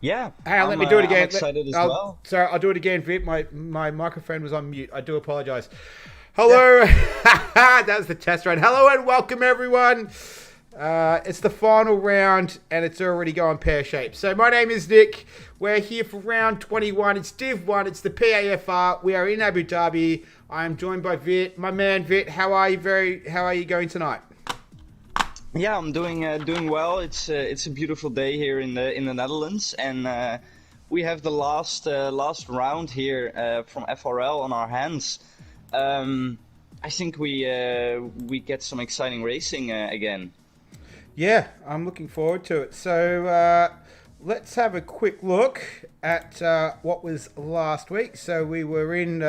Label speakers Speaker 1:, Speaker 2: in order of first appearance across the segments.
Speaker 1: Yeah,
Speaker 2: Hey, let me do it
Speaker 1: I'm
Speaker 2: again.
Speaker 1: excited as well.
Speaker 2: Sorry, I'll do it again, Vit. My microphone was on mute. I do apologise.
Speaker 1: Yeah.
Speaker 2: Hello. That was the test run. Hello and welcome, everyone. It's the final round, and it's already going pear-shaped. So my name is Nick. We're here for round 21. It's Div 1. It's the PAFR. We are in Abu Dhabi. I am joined by Vit. My man, Vit, how are you? How are you going tonight?
Speaker 1: Yeah, I'm doing well. It's a beautiful day here in the Netherlands, and we have the last round here from FRL on our hands. I think we get some exciting racing again.
Speaker 2: Yeah, I'm looking forward to it. So let's have a quick look at what was last week. So we're in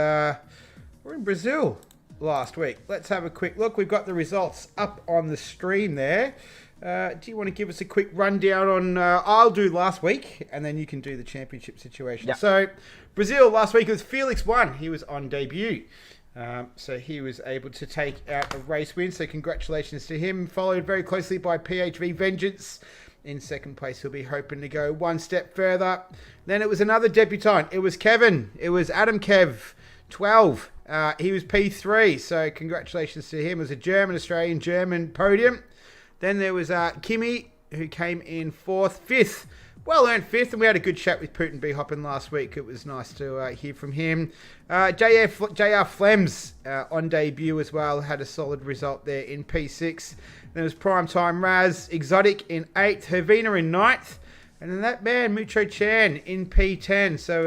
Speaker 2: Brazil last week. Let's have a quick look. We've got the results up on the stream there. Do you want to give us a quick rundown on? I'll do last week, and then you can do the championship situation.
Speaker 1: Yeah.
Speaker 2: So Brazil last week was Felix won. He was on debut. So he was able to take out a race win. So congratulations to him. Followed very closely by PHV Vengeance. In second place, he'll be hoping to go one step further. Then it was another debutant. It was Kevin. It was Adam Kev, 12. He was P3. So congratulations to him. It was a Australian-German podium. Then there was Kimi, who came in fourth. Fifth. Well earned fifth, and we had a good chat with Putin B. Hoppin last week. It was nice to hear from him. JR Flems on debut as well, had a solid result there in P6. Then it was Primetime Raz, Exotic in 8th, Hervina in 9th, and then that man, Mucho Chan, in P10. So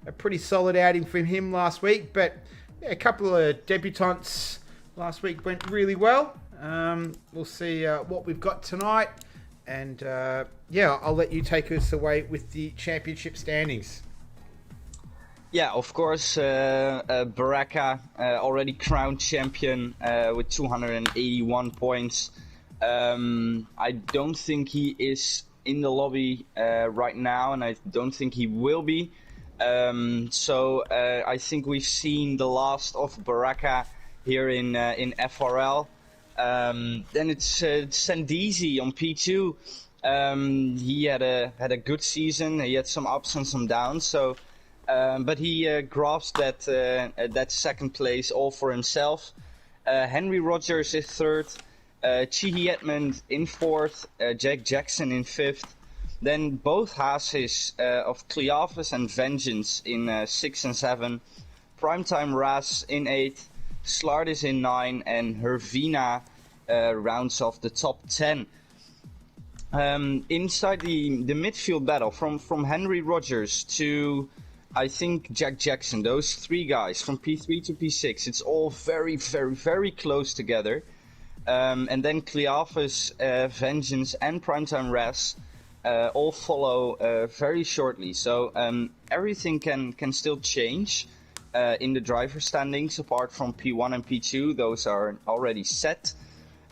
Speaker 2: a pretty solid outing from him last week. But yeah, a couple of debutants last week went really well. We'll see what we've got tonight. And yeah, I'll let you take us away with the championship standings.
Speaker 1: Yeah, of course, Baraka already crowned champion with 281 points. I don't think he is in the lobby right now, and I don't think he will be. So I think we've seen the last of Baraka here in FRL. Then it's Sandizi on P2. He had a good season. He had some ups and some downs. So, but he grasped that second place all for himself. Henry Rogers is third. Chihi Edmund in fourth. Jack Jackson in fifth. Then both Haases of Cleophas and Vengeance in 6 and 7. Primetime Raz in 8. Slard is in 9, and Hervina rounds off the top 10. Inside the midfield battle, from Henry Rogers to, I think, Jack Jackson, those three guys from P3 to P6, it's all very, very, very close together. And then Cleophas, Vengeance, and Primetime Raz all follow very shortly. So everything can still change. In the driver standings, apart from P1 and P2, those are already set.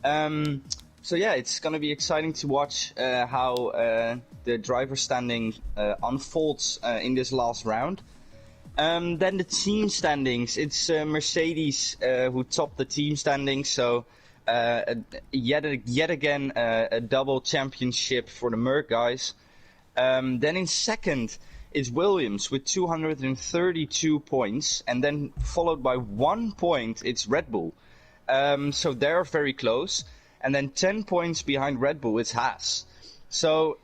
Speaker 1: So yeah, it's going to be exciting to watch how the driver standing unfolds in this last round. Then the team standings, it's Mercedes who topped the team standings, so yet again a double championship for the Merc guys. Then in second, is Williams with 232 points, and then followed by 1 point, it's Red Bull. So they're very close. And then 10 points behind Red Bull, it's Haas. So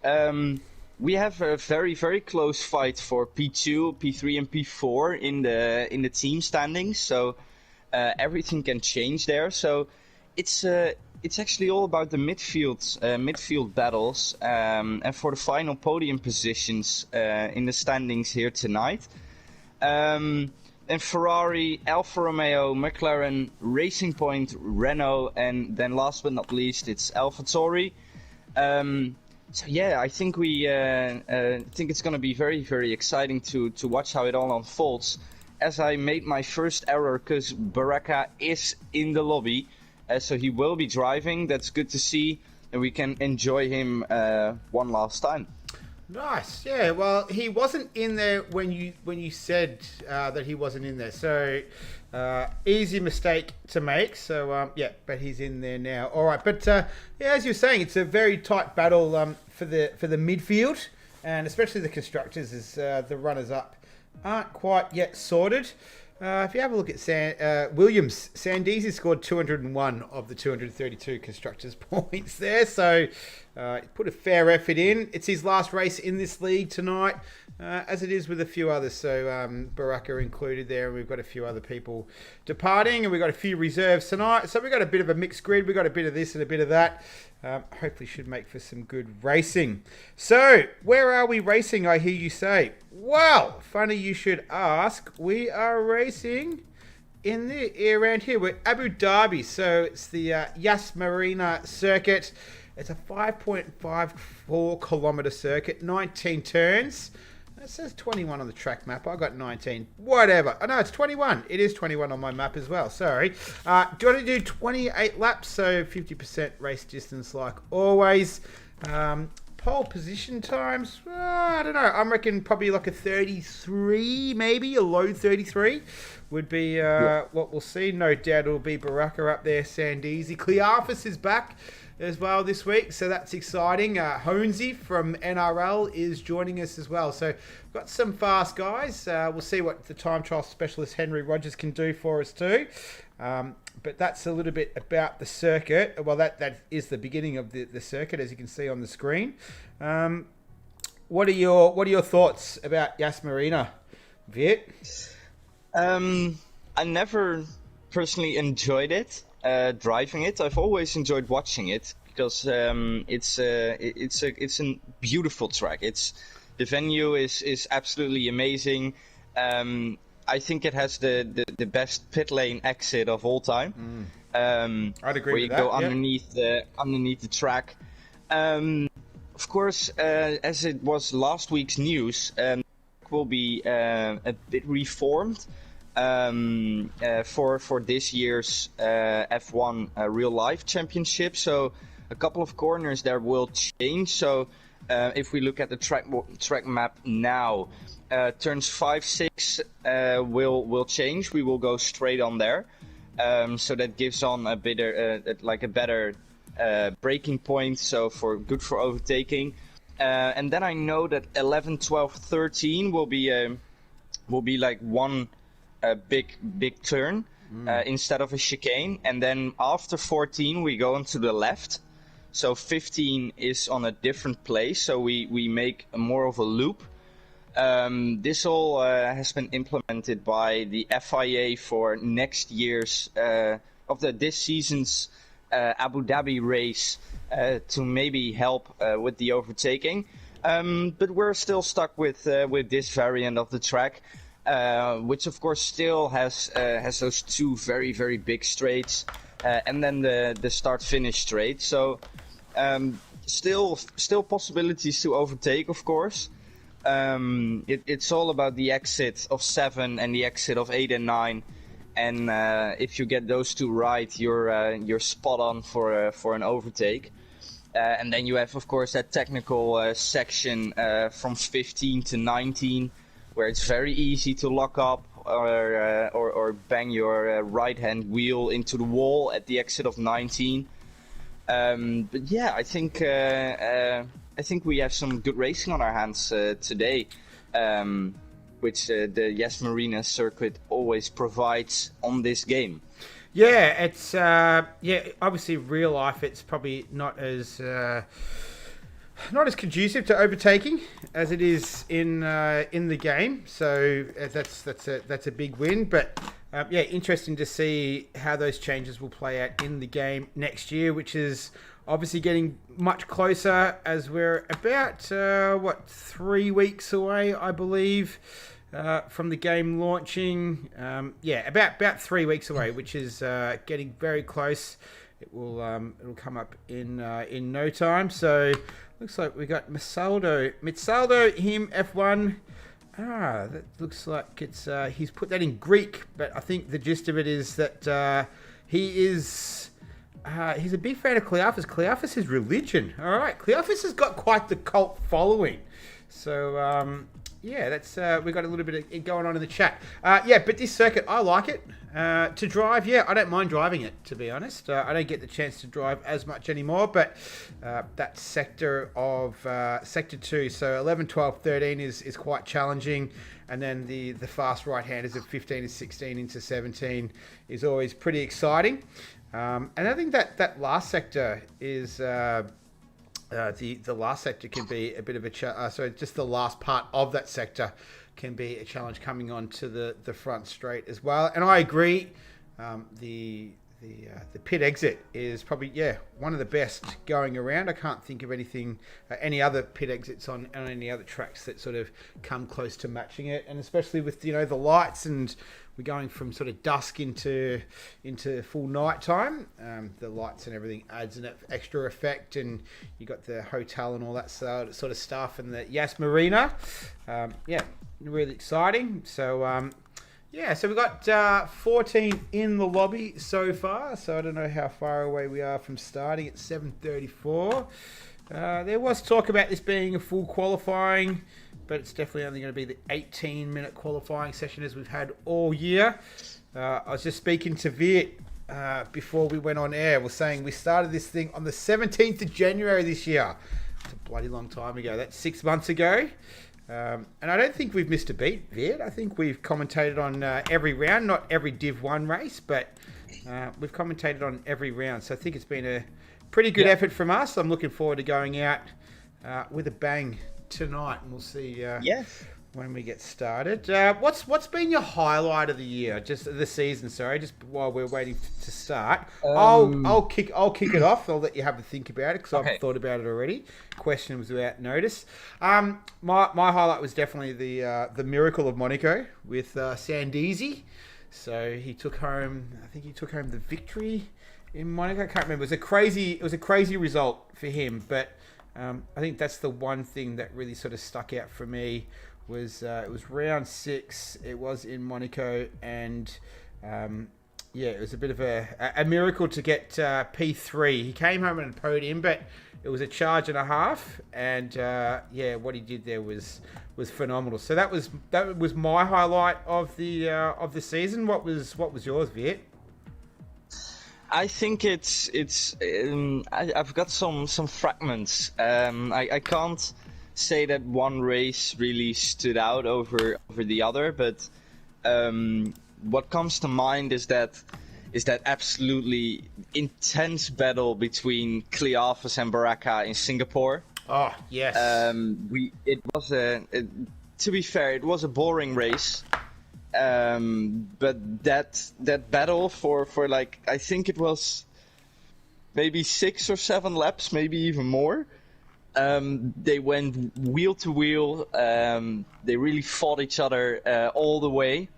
Speaker 1: we have a very, very close fight for P2, P3, and P4 in the team standings. So everything can change there. So it's actually all about the midfield battles, and for the final podium positions in the standings here tonight. And Ferrari, Alfa Romeo, McLaren, Racing Point, Renault, and then last but not least, it's AlphaTauri. So yeah, I think we think it's going to be very, very exciting to watch how it all unfolds. As I made my first error, because Baraka is in the lobby. So he will be driving. That's good to see, and we can enjoy him one last time.
Speaker 2: Nice, yeah. Well, he wasn't in there when you said that he wasn't in there. So easy mistake to make. So yeah, but he's in there now. All right, but yeah, as you're saying, it's a very tight battle for the midfield. and especially the constructors as the runners-up aren't quite yet sorted. If you have a look at Williams, Sandisi scored 201 of the 232 constructors' points there, so put a fair effort in. It's his last race in this league tonight, as it is with a few others. So Baraka included there, and we've got a few other people departing, and we've got a few reserves tonight. So we've got a bit of a mixed grid. We've got a bit of this and a bit of that. Hopefully should make for some good racing. So, where are we racing, I hear you say? Well, funny you should ask. We are racing in the around here. We're Abu Dhabi, so it's the Yas Marina circuit. It's a 5.54 kilometre circuit, 19 turns. It says 21 on the track map. I got 19. Whatever. Oh, no, it's 21. It is 21 on my map as well. Sorry. Do you want to do 28 laps? So 50% race distance like always. Pole position times, I don't know. I reckon probably like a 33, maybe a low 33 would be what we'll see. No doubt it'll be Baraka up there, Sandisi. Clearfus is back as well this week, so that's exciting. Honesy from NRL is joining us as well. So we've got some fast guys. We'll see what the time trial specialist Henry Rogers can do for us too. But that's a little bit about the circuit. Well, that is the beginning of the circuit, as you can see on the screen. What are your thoughts about Yas Marina, Viet?
Speaker 1: I never personally enjoyed it. Driving it, I've always enjoyed watching it because it's a beautiful track. The venue is absolutely amazing. I think it has the best pit lane exit of all time.
Speaker 2: I'd agree
Speaker 1: where
Speaker 2: with
Speaker 1: you
Speaker 2: that.
Speaker 1: go underneath the track. Of course, as it was last week's news, will be a bit reformed. For this year's F1 real life championship, so a couple of corners there will change. So if we look at the track map now, turns 5, 6 will change. We will go straight on there, so that gives on a better braking point. So good for overtaking. And then I know that 11, 12, 13 will be like one. A big turn instead of a chicane, and then after 14 we go onto the left. So 15 is on a different place, so we make more of a loop. This all has been implemented by the FIA for next year's this season's Abu Dhabi race to maybe help with the overtaking. But we're still stuck with this variant of the track. Which of course still has those two very, very big straights, and then the start-finish straight. So still possibilities to overtake, of course. It's all about the exit of 7 and the exit of 8 and 9, and if you get those two right, you're spot on for an overtake. And then you have, of course, that technical section from 15 to 19. Where it's very easy to lock up or bang your right-hand wheel into the wall at the exit of 19. But yeah, I think we have some good racing on our hands today, which the Yas Marina circuit always provides on this game.
Speaker 2: Yeah, it's obviously real life. It's probably not as conducive to overtaking as it is in the game, so that's a big win. But interesting to see how those changes will play out in the game next year, which is obviously getting much closer as we're about 3 weeks away, I believe, from the game launching. About 3 weeks away, which is getting very close. It'll come up in no time. So looks like we got Mitsaldo, him F1. That looks like it's he's put that in Greek, but I think the gist of it is that he's a big fan of Clearfus. Clearfus is religion. All right, Clearfus has got quite the cult following. So Yeah, that's we've got a little bit of it going on in the chat. Yeah, but this circuit, I like it. To drive, yeah, I don't mind driving it, to be honest. I don't get the chance to drive as much anymore, but that sector of Sector 2, so 11, 12, 13 is quite challenging. And then the fast right-handers of 15 to 16 into 17 is always pretty exciting. And I think that last sector is... the last sector can be a bit of a just the last part of that sector can be a challenge coming on to the front straight as well. And I agree, the pit exit is probably one of the best going around. I can't think of anything any other pit exits on any other tracks that sort of come close to matching it, and especially with the lights, and we're going from sort of dusk into full night time. The lights and everything adds an extra effect, and you got the hotel and all that sort of stuff, and the Yas Marina. Really exciting. So so we've got 14 in the lobby so far. So I don't know how far away we are from starting at 7:34. There was talk about this being a full qualifying, but it's definitely only going to be the 18-minute qualifying session as we've had all year. I was just speaking to Viet before we went on air. We're saying we started this thing on the 17th of January this year. It's a bloody long time ago. That's 6 months ago. And I don't think we've missed a beat, Viet. I think we've commentated on every round, not every Div 1 race, but we've commentated on every round. So I think it's been a pretty good effort from us. I'm looking forward to going out with a bang tonight, and we'll see when we get started. What's been your highlight of the year, just the season? Sorry, just while we're waiting to start. I'll kick it off. I'll let you have a think about it, because I've thought about it already. Question was without notice. My highlight was definitely the miracle of Monaco with Sandisi. So he took home the victory in Monaco. I can't remember. It was a crazy result for him, but I think that's the one thing that really sort of stuck out for me was it was round 6. It was in Monaco, and it was a bit of a miracle to get P3. He came home on a podium, but it was a charge and a half, and what he did there was phenomenal. So that was my highlight of the season. What was yours, Viet?
Speaker 1: I think I've got some fragments. I can't say that one race really stood out over the other, but what comes to mind is that absolutely intense battle between Cleophas and Baraka in Singapore.
Speaker 2: Oh yes.
Speaker 1: To be fair, it was a boring race. But that battle for like, I think it was maybe 6 or 7 laps, maybe even more. They went wheel to wheel. They really fought each other all the way,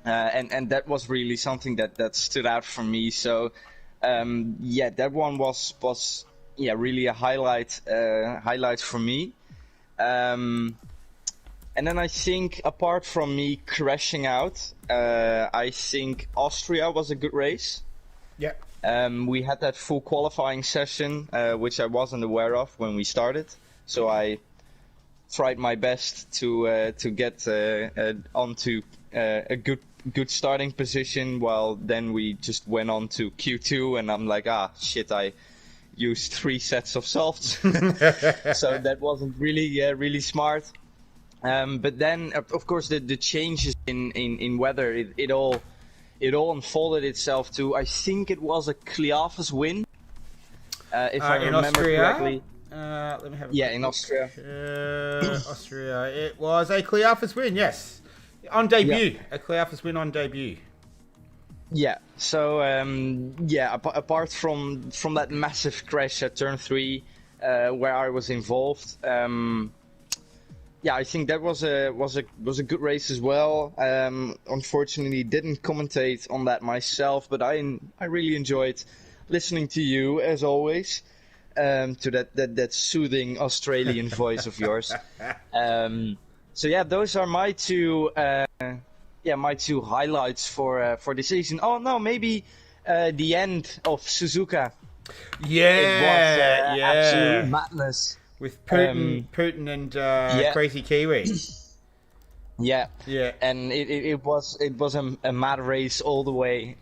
Speaker 1: and that was really something that stood out for me. So that one was really a highlight for me. And then I think, apart from me crashing out, I think Austria was a good race.
Speaker 2: Yeah.
Speaker 1: We had that full qualifying session, which I wasn't aware of when we started. So I tried my best to get onto a good starting position. While then we just went on to Q2, and I'm like, I used 3 sets of softs. So that wasn't really smart. But then, of course, the changes in weather, it all unfolded itself to, I think it was a Cleophas win, if I remember correctly.
Speaker 2: Let me have
Speaker 1: in Austria.
Speaker 2: Austria. It was a Cleophas win, yes, on debut. Yeah. A Cleophas win on debut.
Speaker 1: Yeah. So apart from that massive crash at turn 3, where I was involved. I think that was a good race as well. Unfortunately, didn't commentate on that myself, but I really enjoyed listening to you as always, to that soothing Australian voice of yours. Those are my two highlights for the season. Oh no, maybe the end of Suzuka.
Speaker 2: Yeah,
Speaker 1: it was absolute madness.
Speaker 2: With Putin and Crazy Kiwi.
Speaker 1: Yeah,
Speaker 2: Yeah.
Speaker 1: and it was a mad race all the way.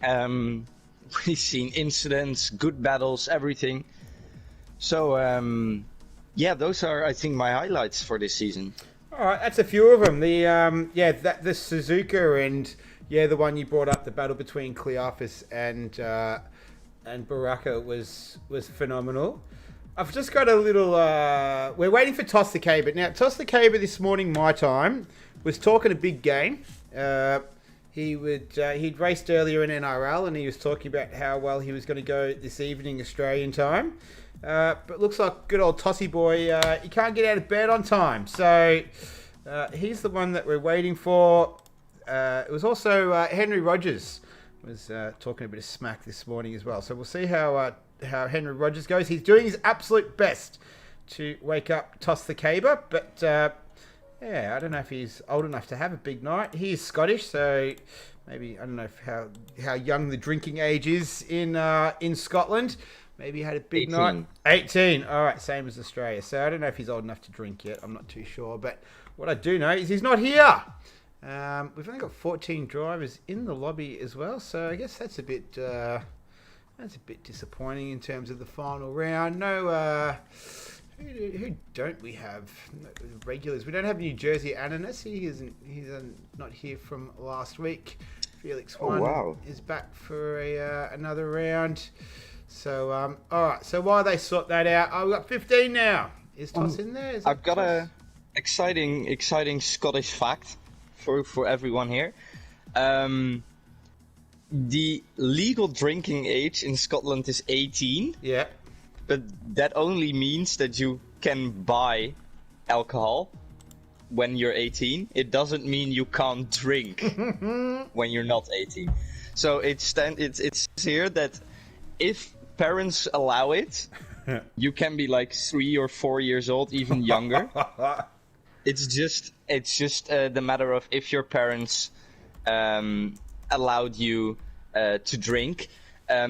Speaker 1: We've seen incidents, good battles, everything. So yeah, those are, I think, my highlights for this season.
Speaker 2: All right, that's a few of them. The Suzuka and the one you brought up, the battle between Cleophas and Baraka was phenomenal. I've just got a little. We're waiting for Toss the Caber. Now, Toss the Caber this morning, my time, was talking a big game. He'd raced earlier in NRL, and he was talking about how well he was going to go this evening Australian time. But looks like good old Tossy boy, he can't get out of bed on time. So he's the one that we're waiting for. It was also Henry Rogers was talking a bit of smack this morning as well. So we'll see how Henry Rogers goes. He's doing his absolute best to wake up Toss the Caber, but I don't know if he's old enough to have a big night. He is Scottish, so maybe I don't know how young the drinking age is in Scotland. Maybe he had a big
Speaker 1: 18.
Speaker 2: night. 18. All right, same as Australia. So I don't know if he's old enough to drink yet. I'm not too sure. But what I do know is he's not here. We've only got 14 drivers in the lobby as well. So I guess that's a bit disappointing in terms of the final round. No, who don't we have? No, regulars. We don't have New Jersey Ananas. He's not here from last week. Felix One is back for another round. So, all right. So while they sort that out, we've got 15 now. Is Toss in there?
Speaker 1: I've got a exciting Scottish fact for everyone here. The legal drinking age in Scotland is 18.
Speaker 2: Yeah.
Speaker 1: But that only means that you can buy alcohol when you're 18. It doesn't mean you can't drink when you're not 18. So it's here that if parents allow it, you can be like 3 or 4 years old, even younger. It's just the matter of if your parents allowed you to drink.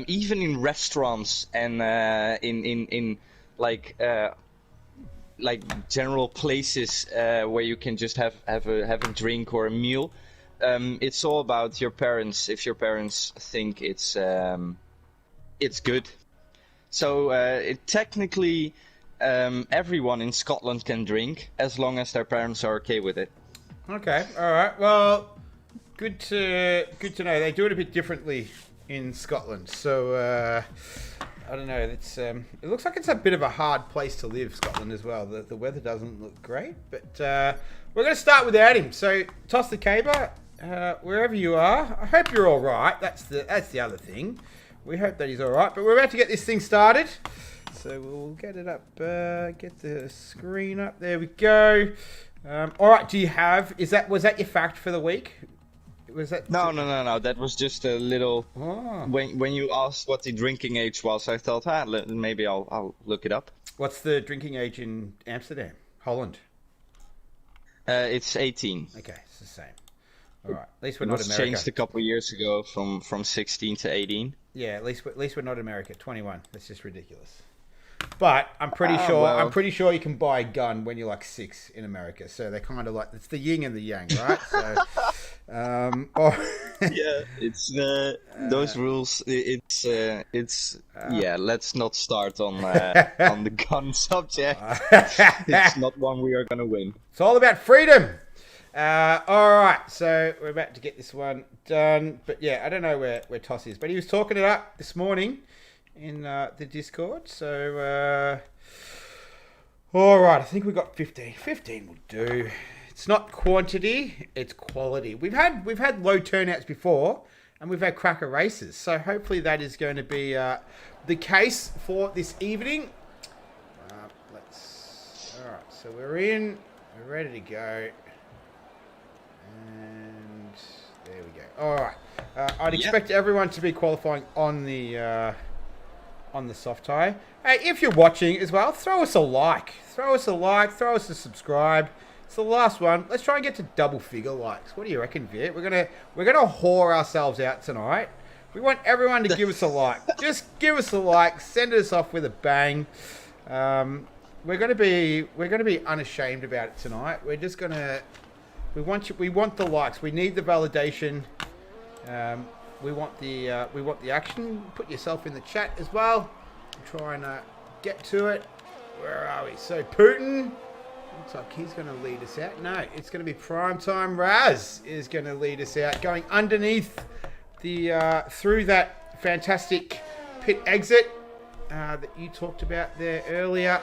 Speaker 1: Even in restaurants and in like general places where you can just have a drink or a meal, it's all about your parents. If your parents think it's good, so technically everyone in Scotland can drink as long as their parents are okay with it.
Speaker 2: Okay, all right. Well, good to know. They do it a bit differently in Scotland, so I don't know. It's it looks like it's a bit of a hard place to live, Scotland as well. The weather doesn't look great, but we're going to start without him. So Toss the Caber, wherever you are, I hope you're all right. That's the other thing. We hope that he's all right, but we're about to get this thing started. So we'll get it up, get the screen up. There we go. All right. Was that your fact for the week? Was that
Speaker 1: No. That was just a little.
Speaker 2: Oh.
Speaker 1: When you asked what the drinking age was, I thought, maybe I'll look it up.
Speaker 2: What's the drinking age in Amsterdam, Holland?
Speaker 1: It's 18.
Speaker 2: Okay, it's the same. All right. At least we're not America.
Speaker 1: It was changed a couple of years ago from 16 to 18.
Speaker 2: Yeah, at least we're not America. 21. That's just ridiculous. But I'm pretty sure you can buy a gun when you're like 6 in America. So they're kind of like, it's the yin and the yang, right? So,
Speaker 1: yeah, it's those rules. Let's not start on the gun subject. It's not one we are gonna win.
Speaker 2: It's all about freedom. All right, so we're about to get this one done. But yeah, I don't know where Toss is, but he was talking it up this morning in the Discord. So all right, I think we've got 15. 15 will do. It's not quantity, it's quality. We've had low turnouts before, and we've had cracker races. So hopefully that is going to be the case for this evening. All right, so we're ready to go. And there we go. All right. I'd expect everyone to be qualifying on the soft tie. Hey, if you're watching as well, throw us a like. Throw us a subscribe. It's the last one. Let's try and get to double figure likes. What do you reckon, Viet? We're gonna whore ourselves out tonight. We want everyone to give us a like. Just give us a like. Send us off with a bang. We're gonna be unashamed about it tonight. We're just gonna We want you. We want the likes. We need the validation. We want the action. Put yourself in the chat as well. Try and get to it. Where are we? So Putin. Looks like he's going to lead us out. No, it's going to be Primetime Raz is going to lead us out. Going underneath the through that fantastic pit exit that you talked about there earlier.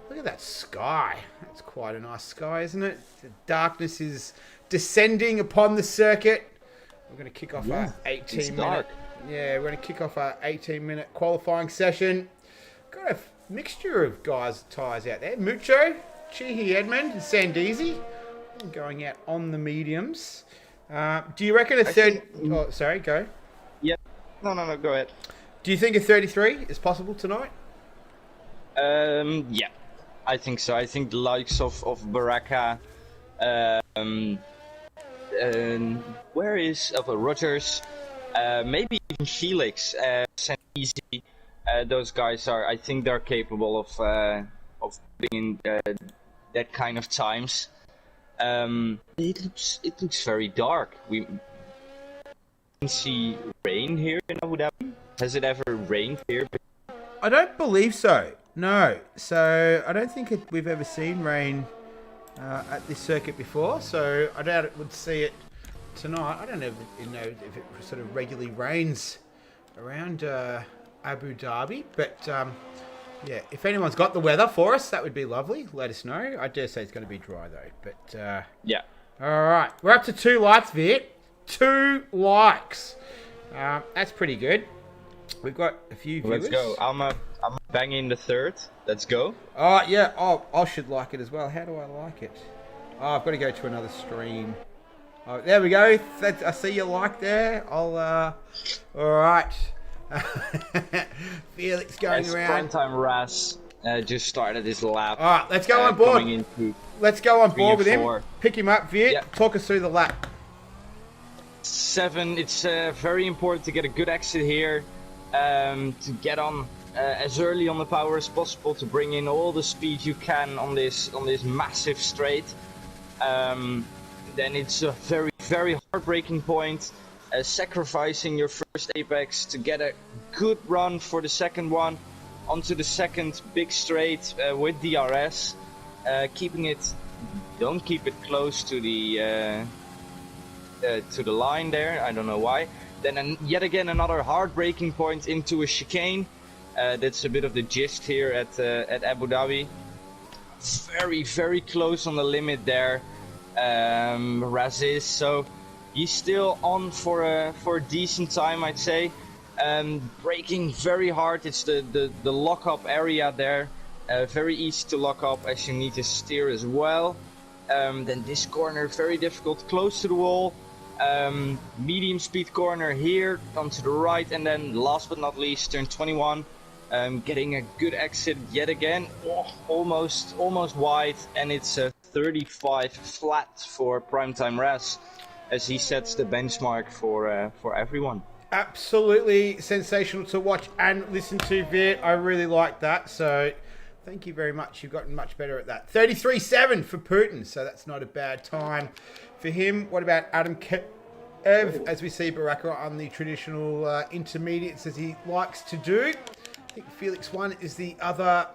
Speaker 2: Look at that sky. That's quite a nice sky, isn't it? The darkness is descending upon the circuit. We're going to kick off our 18-minute. Yeah, we're going to kick off our 18-minute qualifying session. Got a mixture of guys' tyres out there. Mucho, Chihi Edmund, and Sandeezy going out on the mediums. Do you reckon a third? Oh, sorry, go.
Speaker 1: Yeah. No, go ahead.
Speaker 2: Do you think a 33 is possible tonight?
Speaker 1: Yeah, I think so. I think the likes of Baraka, where is Rogers, maybe even Felix, Sandeezy, those guys are. I think they're capable of putting in that kind of times. It looks very dark. We can see rain here in Abu Dhabi. Has it ever rained here?
Speaker 2: I don't believe so. No. So I don't think we've ever seen rain at this circuit before. So I doubt it would see it tonight. I don't know if it sort of regularly rains around Abu Dhabi. But yeah, if anyone's got the weather for us, that would be lovely. Let us know. I dare say it's going to be dry though. But
Speaker 1: yeah.
Speaker 2: All right. We're up to 2 likes, Viet. 2 likes. That's pretty good. We've got a few viewers.
Speaker 1: Let's go. I'm banging the third. Let's go.
Speaker 2: Oh, yeah. Oh, I should like it as well. How do I like it? Oh, I've got to go to another stream. Oh, there we go. I see your like there. All right. Felix going around.
Speaker 1: Primetime Raz just started his lap.
Speaker 2: All right, let's go on board. Let's go on board with him. Pick him up, Viet. Yeah. Talk us through the lap.
Speaker 1: 7. It's very important to get a good exit here. To get on as early on the power as possible, to bring in all the speed you can on this massive straight. Then it's a very heartbreaking point, sacrificing your first apex to get a good run for the second one onto the second big straight with DRS, keeping it. Don't keep it close to the line there. I don't know why. Then yet again another heartbreaking point into a chicane. That's a bit of the gist here at Abu Dhabi. Very close on the limit there. Raziz, so he's still on for a decent time, I'd say. Braking very hard. It's the lock-up area there. Very easy to lock up as you need to steer as well. Then this corner very difficult, close to the wall. Medium speed corner here onto the right, and then last but not least turn 21, getting a good exit yet again. Almost wide, and it's a 35 flat for Primetime Raz as he sets the benchmark for everyone.
Speaker 2: Absolutely sensational to watch and listen to, Viet. I really like that, so thank you very much. You've gotten much better at that. 33.7 for Putin, so that's not a bad time for him. What about Adam Ev, as we see Baraka on the traditional intermediates as he likes to do? I think Felix 1 is the other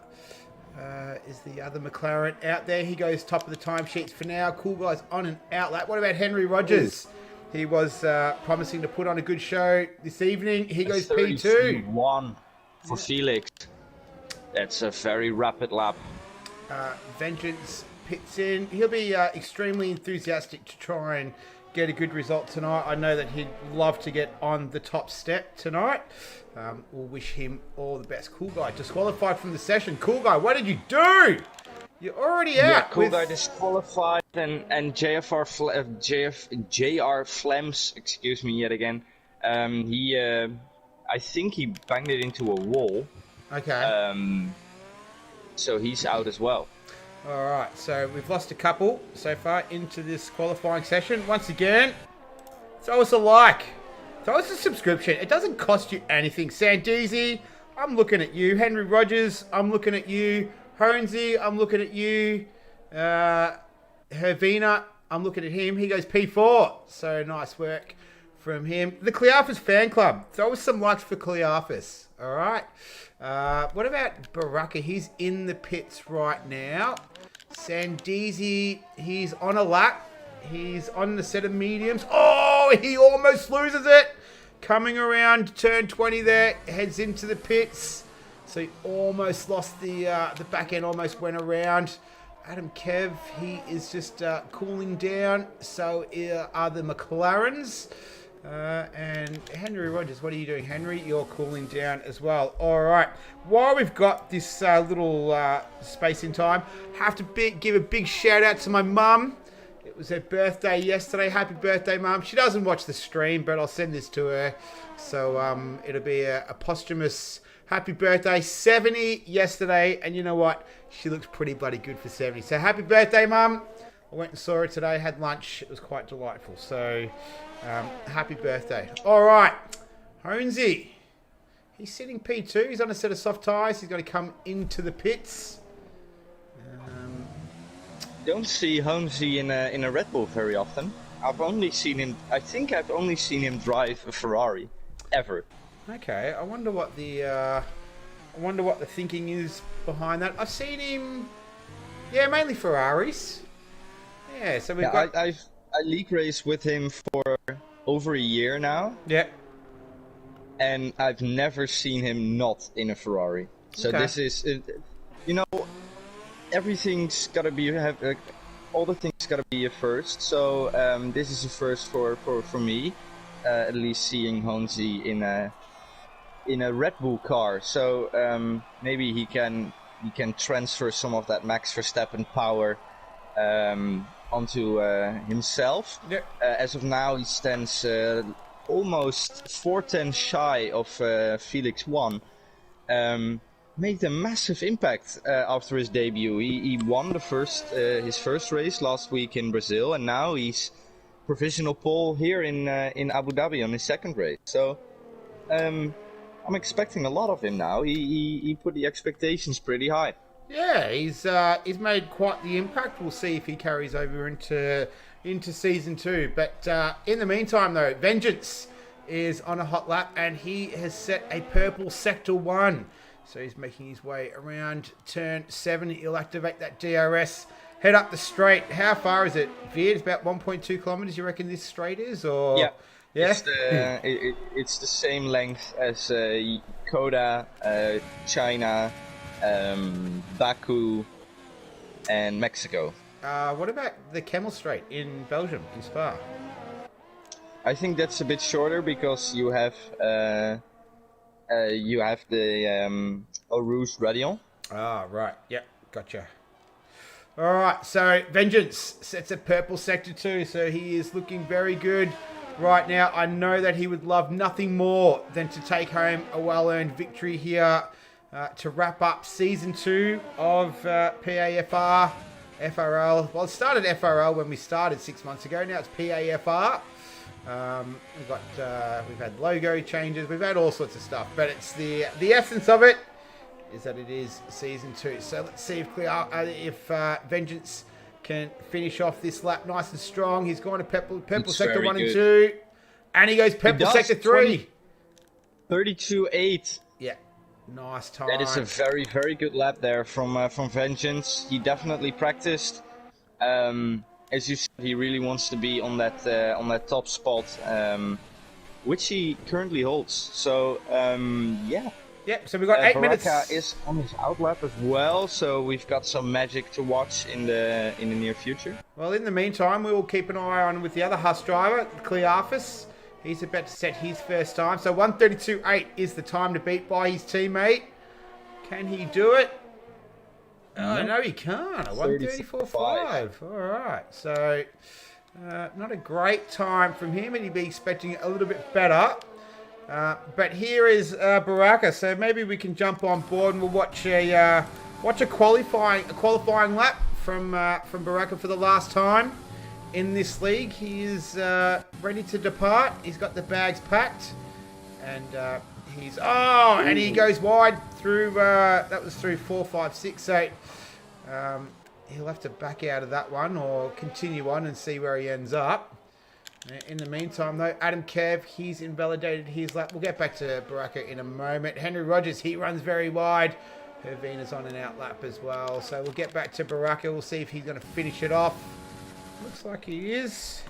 Speaker 2: McLaren out there. He goes top of the timesheets for now. Cool guys on an outlet. What about Henry Rogers? He was promising to put on a good show this evening. He goes P2.
Speaker 1: 1 for Felix. That's a very rapid lap.
Speaker 2: Vengeance pits in. He'll be extremely enthusiastic to try and get a good result tonight. I know that he'd love to get on the top step tonight. We'll wish him all the best. Cool guy disqualified from the session. Cool guy, what did you do? You're already out.
Speaker 1: Yeah, cool guy disqualified, and JR Flems, excuse me yet again. I think he banged it into a wall.
Speaker 2: Okay.
Speaker 1: So he's out as well.
Speaker 2: All right, so we've lost a couple so far into this qualifying session. Once again, throw us a like. Throw us a subscription. It doesn't cost you anything. Sandeezy, I'm looking at you. Henry Rogers, I'm looking at you. Honesy, I'm looking at you. Hervina, I'm looking at him. He goes P4. So nice work from him. The Clearfus fan club. Throw us some likes for Clearfus. All right. What about Baraka? He's in the pits right now. Sandeezy, he's on a lap. He's on the set of mediums. Oh, he almost loses it. Coming around turn 20 there. Heads into the pits. So he almost lost the back end, almost went around. Adam Kev, he is just cooling down. So are the McLarens. And Henry Rogers, what are you doing, Henry? You're cooling down as well. All right. While we've got this little space in time, have to give a big shout out to my mum. It was her birthday yesterday. Happy birthday, Mum. She doesn't watch the stream, but I'll send this to her. So it'll be a posthumous happy birthday. 70 yesterday. And you know what? She looks pretty bloody good for 70. So happy birthday, Mum. I went and saw her today. Had lunch. It was quite delightful. So happy birthday. All right. Honesy. He's sitting P2. He's on a set of soft tyres. He's going to come into the pits.
Speaker 1: Don't see Holmesy in a Red Bull very often. I've only seen him. I think I've only seen him drive a Ferrari, ever.
Speaker 2: Okay, I wonder what the thinking is behind that. I've seen him, mainly Ferraris. Yeah, so we've got.
Speaker 1: I league race with him for over a year now.
Speaker 2: Yeah.
Speaker 1: And I've never seen him not in a Ferrari. So this is, everything's gotta be all the things gotta be a first. So this is a first for me, at least seeing Honzi in a Red Bull car. So maybe he can transfer some of that Max Verstappen power onto himself.
Speaker 2: Yeah.
Speaker 1: As of now, he stands almost 4 tenths shy of Felix 1. Made a massive impact after his debut. He won his first race last week in Brazil, and now he's provisional pole here in Abu Dhabi on his second race. So I'm expecting a lot of him now. He put the expectations pretty high.
Speaker 2: Yeah, he's made quite the impact. We'll see if he carries over into season 2. But in the meantime, though, Vengeance is on a hot lap, and he has set a purple sector 1. So he's making his way around turn 7. He'll activate that DRS, head up the straight. How far is it, Veered? It's about 1.2 kilometers, you reckon this straight is? Or
Speaker 1: yeah.
Speaker 2: Yeah?
Speaker 1: It's the same length as Koda, China, Baku, and Mexico.
Speaker 2: What about the Camel Straight in Belgium, in Spa?
Speaker 1: I think that's a bit shorter because you have the Eau Rouge Radion.
Speaker 2: Ah, right. Yep, gotcha. All right, so Vengeance sets a purple sector 2, so he is looking very good right now. I know that he would love nothing more than to take home a well-earned victory here to wrap up season 2 of PAFR, FRL. Well, it started FRL when we started 6 months ago. Now it's PAFR. We've had logo changes. We've had all sorts of stuff, but it's the essence of it is that it is season 2. So let's see if Vengeance can finish off this lap nice and strong. He's going to purple sector 1 and 2, and he goes purple sector 3.
Speaker 1: 32.8.
Speaker 2: Yeah, nice time.
Speaker 1: That is a very, very good lap there from Vengeance. He definitely practiced. As you said, he really wants to be on that top spot, which he currently holds. So yeah.
Speaker 2: Yep. So we've got 8 minutes.
Speaker 1: Baraka is on his outlap as well, so we've got some magic to watch in the near future.
Speaker 2: Well, in the meantime, we will keep an eye on with the other Haas driver, Clearfus. He's about to set his first time. So 1:32.8 is the time to beat by his teammate. Can he do it? Oh, no, he can't. 1:34.5. All right. So, not a great time from him, and he'd be expecting a little bit better. But here is Baraka. So maybe we can jump on board and we'll watch a qualifying lap from Baraka for the last time in this league. He is ready to depart. He's got the bags packed, and and he goes wide through. That was through 4, 5, 6, 8. he'll have to back out of that one or continue on and see where he ends up. In the meantime, though, Adam Kev, he's invalidated his lap. We'll get back to Baraka in a moment. Henry Rogers, he runs very wide. Hervina's on an out lap as well. So we'll get back to Baraka. We'll see if he's going to finish it off. Looks like he is.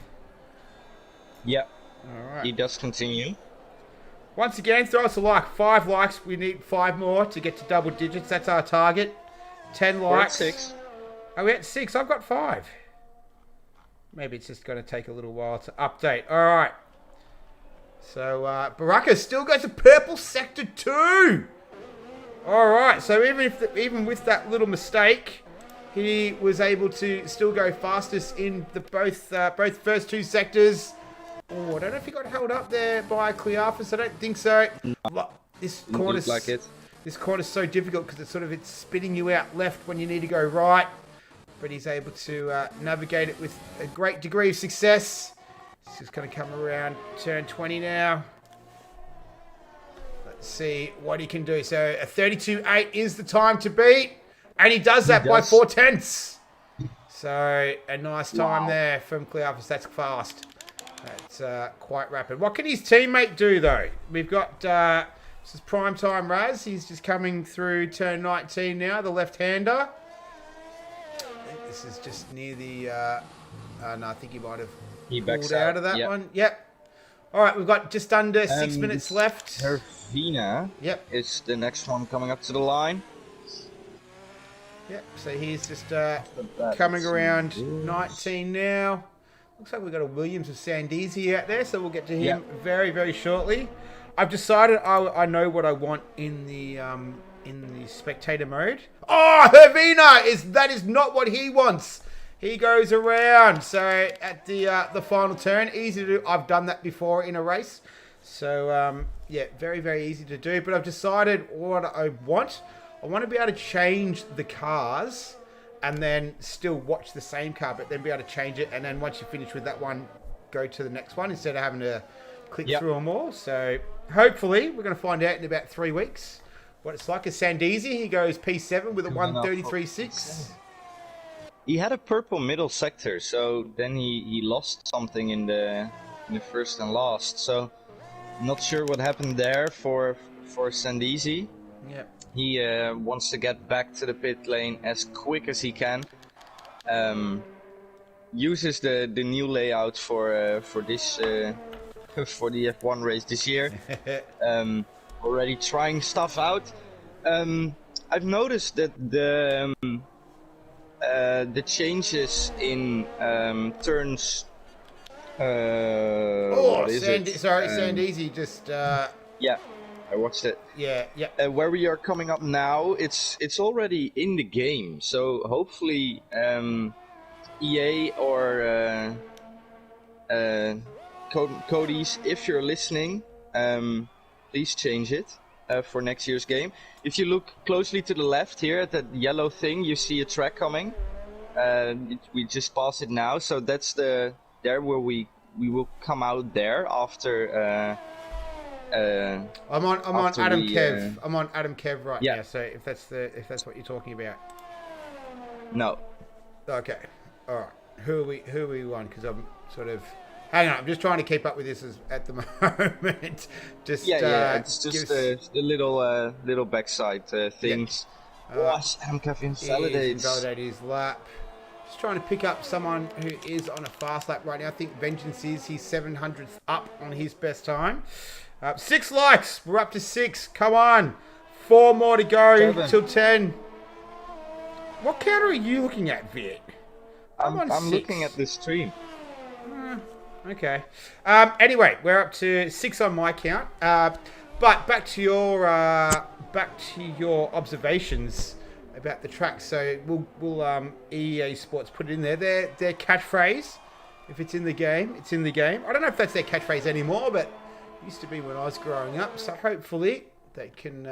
Speaker 1: Yep.
Speaker 2: All right.
Speaker 1: He does continue.
Speaker 2: Once again, throw us a like. 5 likes. We need 5 more to get to double digits. That's our target. 10 likes.
Speaker 1: We're at 6.
Speaker 2: Oh, we're at 6. I've got 5. Maybe it's just going to take a little while to update. All right. So, Baraka still goes to purple sector 2. All right. So, even with that little mistake, he was able to still go fastest in the both first 2 sectors. Oh, I don't know if he got held up there by Clearfus. I don't think so. This corner's
Speaker 1: like it.
Speaker 2: This corner's so difficult because it's spitting you out left when you need to go right. But he's able to navigate it with a great degree of success. He's just going to come around turn 20 now. Let's see what he can do. So a 32.8 is the time to beat. And he does that by 4/10. So a nice time there from Clearfus. That's fast. That's quite rapid. What can his teammate do, though? We've got... this is prime time Raz. He's just coming through turn 19 now, the left-hander. This is just near the... no, I think he might have pulled out of that one. Yep. All right, we've got just under 6 minutes left.
Speaker 1: Hervina is the next one coming up to the line.
Speaker 2: Yep, so he's just coming around 19 now. Looks like we've got a Williams of Sandeezy out there, so we'll get to him very, very shortly. I've decided I know what I want in the spectator mode. Oh, Hervina that is not what he wants. He goes around. So at the final turn, easy to do. I've done that before in a race. So yeah, very, very easy to do. But I've decided what I want. I want to be able to change the cars and then still watch the same car, but then be able to change it. And then once you finish with that one, go to the next one instead of having to click through them all. So hopefully we're going to find out in about 3 weeks what it's like. As Sandeezy, he goes P7 with a 133.6.
Speaker 1: He had a purple middle sector, so then he lost something in the first and last. So not sure what happened there for Sandeezy.
Speaker 2: Yep.
Speaker 1: He wants to get back to the pit lane as quick as he can. Uses the new layout for this for the F1 race this year. Already trying stuff out. I've noticed that the changes in turns.
Speaker 2: Sandeezy just.
Speaker 1: Yeah. I watched it.
Speaker 2: Yeah.
Speaker 1: Where we are coming up now, it's already in the game. So hopefully, EA or Cody's, if you're listening, please change it for next year's game. If you look closely to the left here at that yellow thing, you see a track coming. We just passed it now, so that's there where we will come out there after.
Speaker 2: I'm on Adam Kev. I'm on Adam Kev right now. So if that's what you're talking about.
Speaker 1: No.
Speaker 2: Okay. All right. Who are we on? Because I'm sort of. Hang on. I'm just trying to keep up with this at the moment. Just
Speaker 1: it's just the little backside things. Adam Kev invalidates
Speaker 2: his lap. Just trying to pick up someone who is on a fast lap right now. I think Vengeance he's 700th up on his best time. 6 likes. We're up to 6. Come on. 4 more to go till 10. What counter are you looking at, Viet?
Speaker 1: I'm looking at the stream.
Speaker 2: Okay. Anyway, we're up to 6 on my count. But back to your observations about the track. So we'll EA Sports put it in there. Their catchphrase. If it's in the game, it's in the game. I don't know if that's their catchphrase anymore, but used to be when I was growing up, so hopefully they can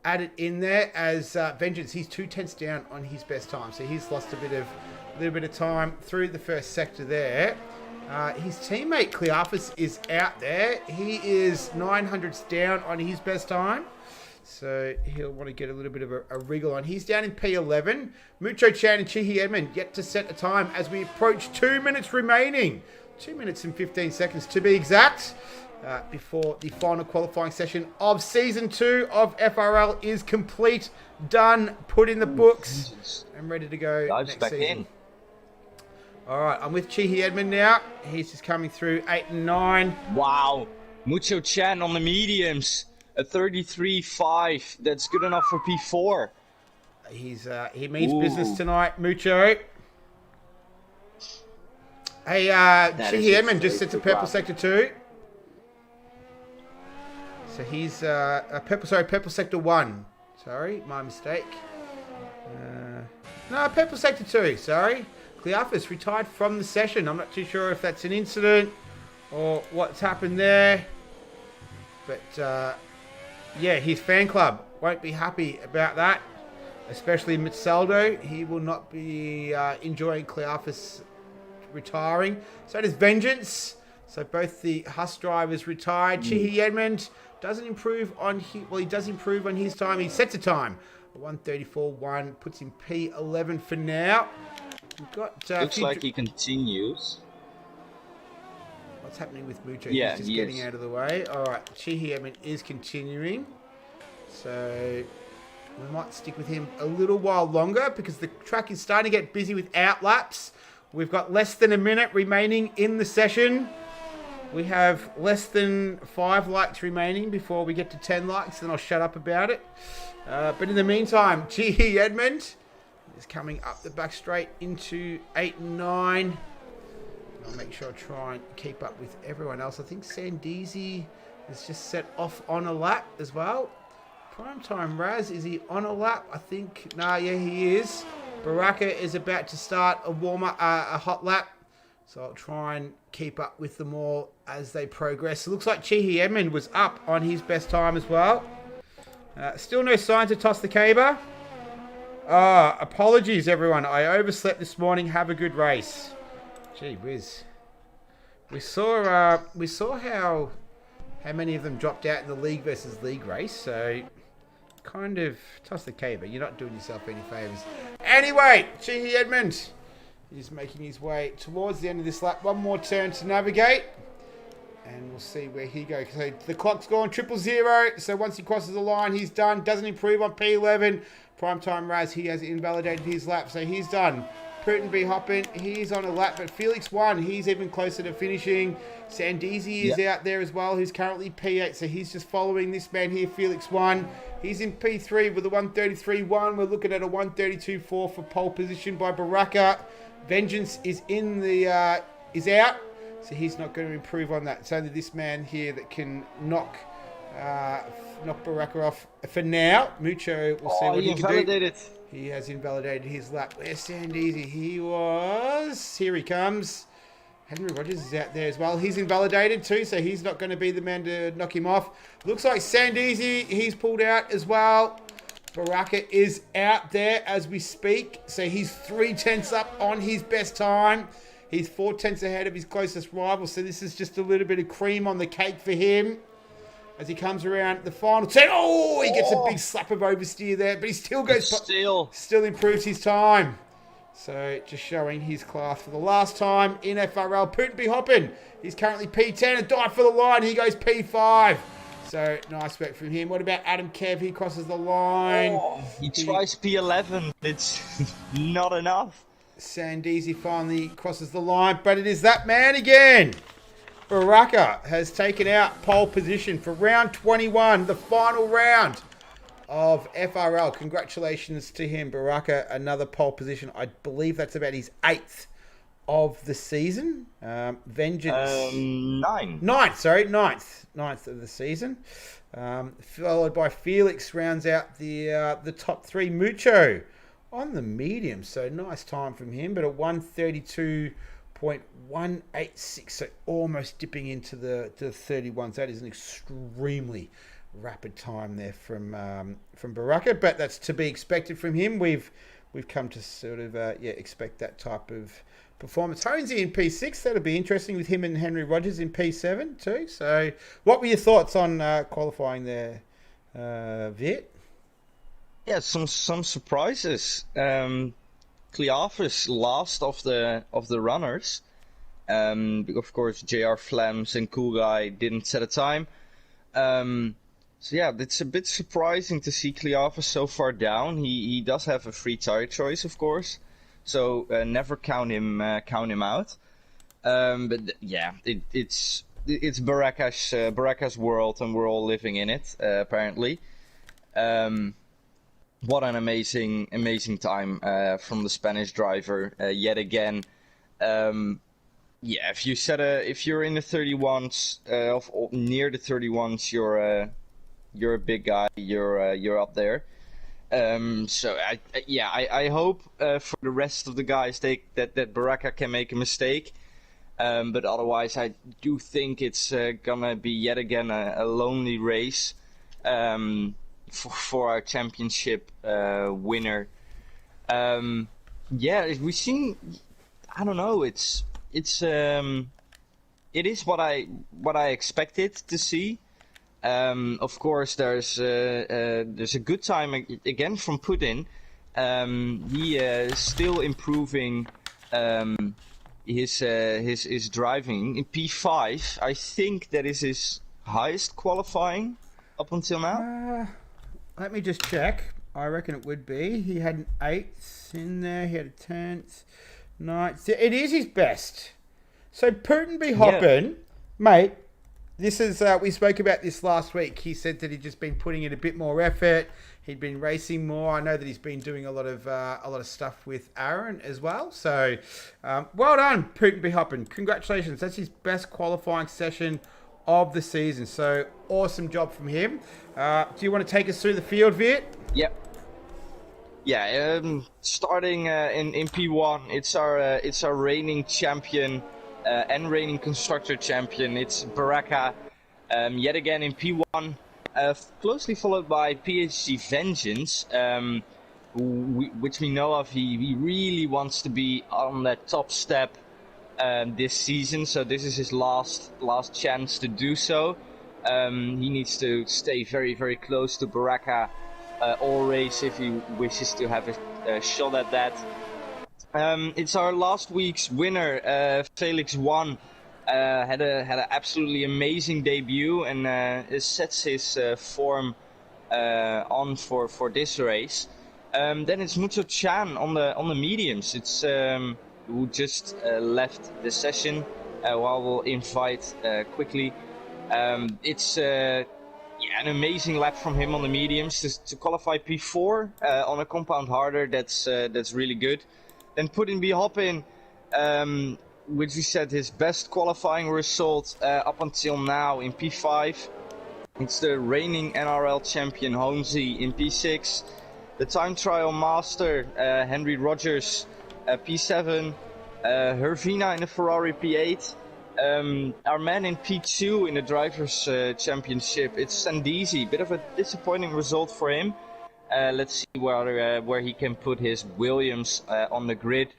Speaker 2: add it in there. As Vengeance, he's 2/10 down on his best time, so he's lost a little bit of time through the first sector there. His teammate Clearfus is out there. He is 900ths down on his best time, So he'll want to get a little bit of a wriggle on. He's down in P11. Mucho Chan and Chihi Edmund yet to set a time as we approach 2 minutes remaining. 2 minutes and 15 seconds to be exact. Before the final qualifying session of Season 2 of FRL is complete, done, put in the books, and ready to go next season. All right, I'm with Chihi Edmund now. He's just coming through 8 and 9.
Speaker 1: Wow. Mucho Chan on the mediums. A 33.5. That's good enough for P4.
Speaker 2: He means business tonight, Mucho. Hey, Chihi Edmund just sits at Purple Sector 2. So he's Purple Sector 1. Sorry, my mistake. No, Purple Sector 2, sorry. Cleophas retired from the session. I'm not too sure if that's an incident or what's happened there. But, yeah, his fan club won't be happy about that. Especially Mitsaldo. He will not be enjoying Cleophas retiring. So does Vengeance. So both the Hus drivers retired. Chihi Edmund doesn't improve on he does improve on his time. He sets a time. 1:34.1 puts him P11 for now. We've got
Speaker 1: looks like he continues.
Speaker 2: What's happening with Mucho?
Speaker 1: Yeah,
Speaker 2: he's just getting out of the way. All right, Chihi Edmund is continuing. So we might stick with him a little while longer because the track is starting to get busy with outlaps. We've got less than a minute remaining in the session. We have less than 5 likes remaining before we get to 10 likes, then I'll shut up about it. But in the meantime, Chihi Edmund is coming up the back straight into 8 and 9. I'll make sure I try and keep up with everyone else. I think Sandeezy is just set off on a lap as well. Primetime Raz, is he on a lap? I think, yeah, he is. Baraka is about to start a hot lap. So I'll try and keep up with them all as they progress. It looks like Chihi Edmund was up on his best time as well. Still no sign to toss the caber. Apologies, everyone. I overslept this morning. Have a good race. Gee whiz. We saw how many of them dropped out in the league versus league race. So kind of toss the caber. You're not doing yourself any favours. Anyway, Chihi Edmund. He's making his way towards the end of this lap. One more turn to navigate. And we'll see where he goes. So the clock's gone 000. So once he crosses the line, he's done. Doesn't improve on P11. Primetime Raz, he has invalidated his lap. So he's done. Putin be hopping. He's on a lap. But Felix won. He's even closer to finishing. Sandeezy is out there as well, who's currently P8. So he's just following this man here, Felix 1. He's in P3 with a 1:33.1. We're looking at a 1:32.4 for pole position by Baraka. Vengeance is is out, so he's not going to improve on that. It's only this man here that can knock Baraka off for now. Mucho, we'll see what he can do. He has invalidated his lap. Where's Sandeezy? Here he comes. Henry Rogers is out there as well. He's invalidated too, so he's not going to be the man to knock him off. Looks like Sandeezy, he's pulled out as well. Baraka is out there as we speak. So he's 3/10 up on his best time. He's 4/10 ahead of his closest rival. So this is just a little bit of cream on the cake for him. As he comes around the final turn. Oh, he gets a big slap of oversteer there. But he still goes... Still improves his time. So just showing his class for the last time in FRL. Putin be hopping. He's currently P10 and dive for the line. He goes P5. So, nice work from him. What about Adam Kev? He crosses the line.
Speaker 1: He tries P11. It's not enough.
Speaker 2: Sandeezy finally crosses the line, but it is that man again. Baraka has taken out pole position for round 21, the final round of FRL. Congratulations to him, Baraka. Another pole position. I believe that's about his 8th of the season. Vengeance. Ninth of the season. Followed by Felix rounds out the top 3. Mucho on the medium. So nice time from him, but at 1:32.186. So almost dipping into the 31s. That is an extremely rapid time there from Baraka, but that's to be expected from him. We've come to sort of expect that type of performance. Honesy in P6, that'll be interesting with him and Henry Rogers in P7 too. So what were your thoughts on qualifying there, Vit?
Speaker 1: Yeah, some surprises. Cleophas last of the runners. Of course, JR Flems and Cool Guy didn't set a time. So yeah, it's a bit surprising to see Cleophas so far down. He does have a free tire choice, of course, so never count him out. But yeah, it's Baraka's world, and we're all living in it apparently. What an amazing time from the Spanish driver yet again. Yeah, if you're in the 31s, near the 31s, you're a big guy. You're up there. So I hope for the rest of the guys that Baraka can make a mistake. But otherwise, I do think it's gonna be yet again a lonely race for our championship winner. Yeah, we've seen. I don't know. It is what I expected to see. Of course, there's a good time again from Putin. He is still improving his driving in P5. I think that is his highest qualifying up until now.
Speaker 2: Let me just check. I reckon it would be. He had an 8th in there. He had a 10th, 9th. It is his best. So Putin be hopping, mate. This is we spoke about this last week. He said that he'd just been putting in a bit more effort. He'd been racing more. I know that he's been doing a lot of stuff with Aaron as well. So well done, Putin be hopping. Congratulations. That's his best qualifying session of the season. So awesome job from him. Do you want to take us through the field, Viet?
Speaker 1: Yep. Yeah. Starting in P1, it's our reigning champion. And reigning constructor champion, it's Baraka, yet again in P1, closely followed by PhD Vengeance, which we know of. He really wants to be on that top step this season, so this is his last chance to do so. He needs to stay very, very close to Baraka all race if he wishes to have a shot at that. It's our last week's winner, Felix 1. Had an absolutely amazing debut and it sets his form on for this race. Then it's Mucho Chan on the mediums. It's who just left the session. While we'll invite quickly. It's an amazing lap from him on the mediums to qualify P4 on a compound harder. That's really good. Then Putin be hopping, which we said his best qualifying result up until now in P5. It's the reigning NRL champion Holmesy in P6. The time trial master Henry Rogers P7. Hervina in the Ferrari P8. Our man in P2 in the Drivers' Championship, it's Sandizi. Bit of a disappointing result for him. Let's see where he can put his Williams on the grid.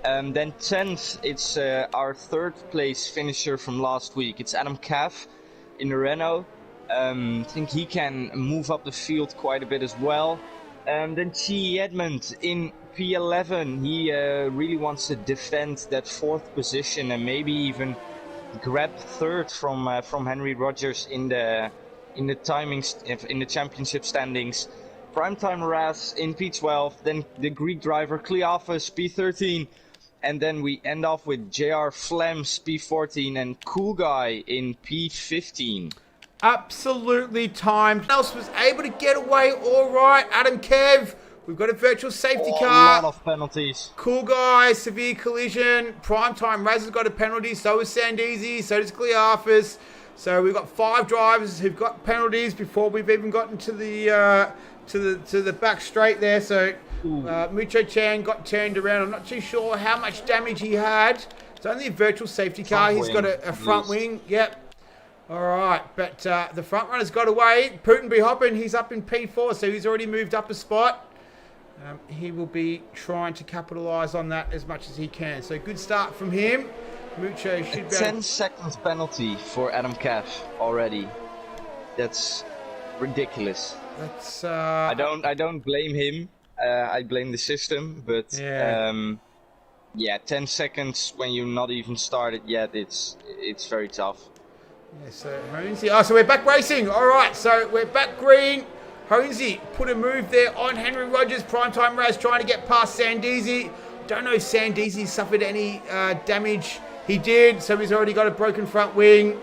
Speaker 1: Then 10th, it's our third place finisher from last week. It's Adam Caff in the Renault. I think he can move up the field quite a bit as well. Then Chi Edmund in P11. He really wants to defend that fourth position and maybe even grab third from Henry Rogers in the timings in the championship standings. Primetime Raz in P12, then the Greek driver Cleophas P13, and then we end off with JR Flems P14 and Cool Guy in P15.
Speaker 2: Absolutely timed. Else was able to get away all right. Adam Kev, we've got a virtual safety car.
Speaker 1: A lot of penalties.
Speaker 2: Cool Guy, severe collision. Primetime Raz has got a penalty. So has Sandizi. So does Cleophas. So we've got 5 drivers who've got penalties before we've even gotten to the back straight there. So Mucho Chan got turned around. I'm not too sure how much damage he had. It's only a virtual safety car. He's got a front wing. Yep. All right, but the front runner's got away. Putin be hopping. He's up in P4, so he's already moved up a spot. He will be trying to capitalise on that as much as he can. So good start from him. Mucho should be
Speaker 1: 10 seconds penalty for Adam Caff already. That's ridiculous.
Speaker 2: That's
Speaker 1: I don't blame him. I blame the system, but yeah, 10 seconds when you're not even started yet, it's very tough.
Speaker 2: Yeah, so Honesy. Oh, so we're back racing. All right, so we're back green. Honesy put a move there on Henry Rogers. Primetime race trying to get past Sandeezy. Don't know if Sandeezy suffered any damage. He did, so he's already got a broken front wing.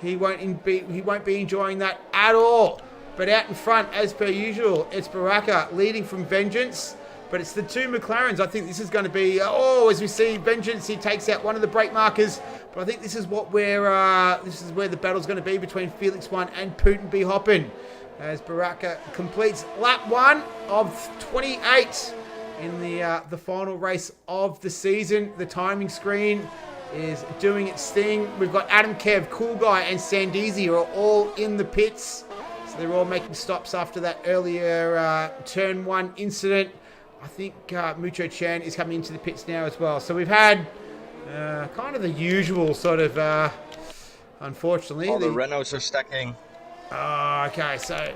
Speaker 2: He won't be enjoying that at all. But out in front, as per usual, it's Baraka leading from Vengeance. But it's the two McLarens. I think this is going to be, as we see Vengeance, he takes out one of the brake markers. But I think this is where the battle's going to be between Felix 1 and Putin B. Hoppin. As Baraka completes lap 1 of 28 in the final race of the season. The timing screen is doing its thing. We've got Adam Kev, Cool Guy, and Sandeezy are all in the pits. So they're all making stops after that earlier turn 1 incident. I think Mucho Chan is coming into the pits now as well. So we've had kind of the usual sort of, unfortunately.
Speaker 1: All the Renaults are stacking.
Speaker 2: Oh, okay, so,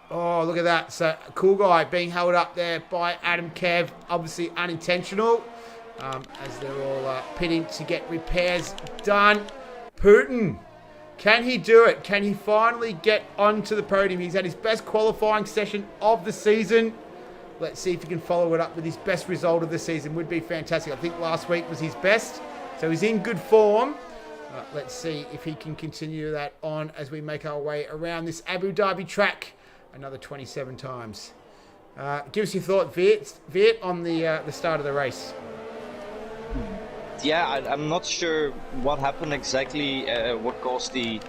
Speaker 2: look at that. So, Cool Guy being held up there by Adam Kev, obviously unintentional, as they're all pitting to get repairs done. Putin, can he do it? Can he finally get onto the podium? He's had his best qualifying session of the season. Let's see if he can follow it up with his best result of the season. Would be fantastic. I think last week was his best, so he's in good form. Let's see if he can continue that on as we make our way around this Abu Dhabi track another 27 times. Give us your thought, Viet, on the start of the race.
Speaker 1: Yeah, I'm not sure what happened exactly, what caused the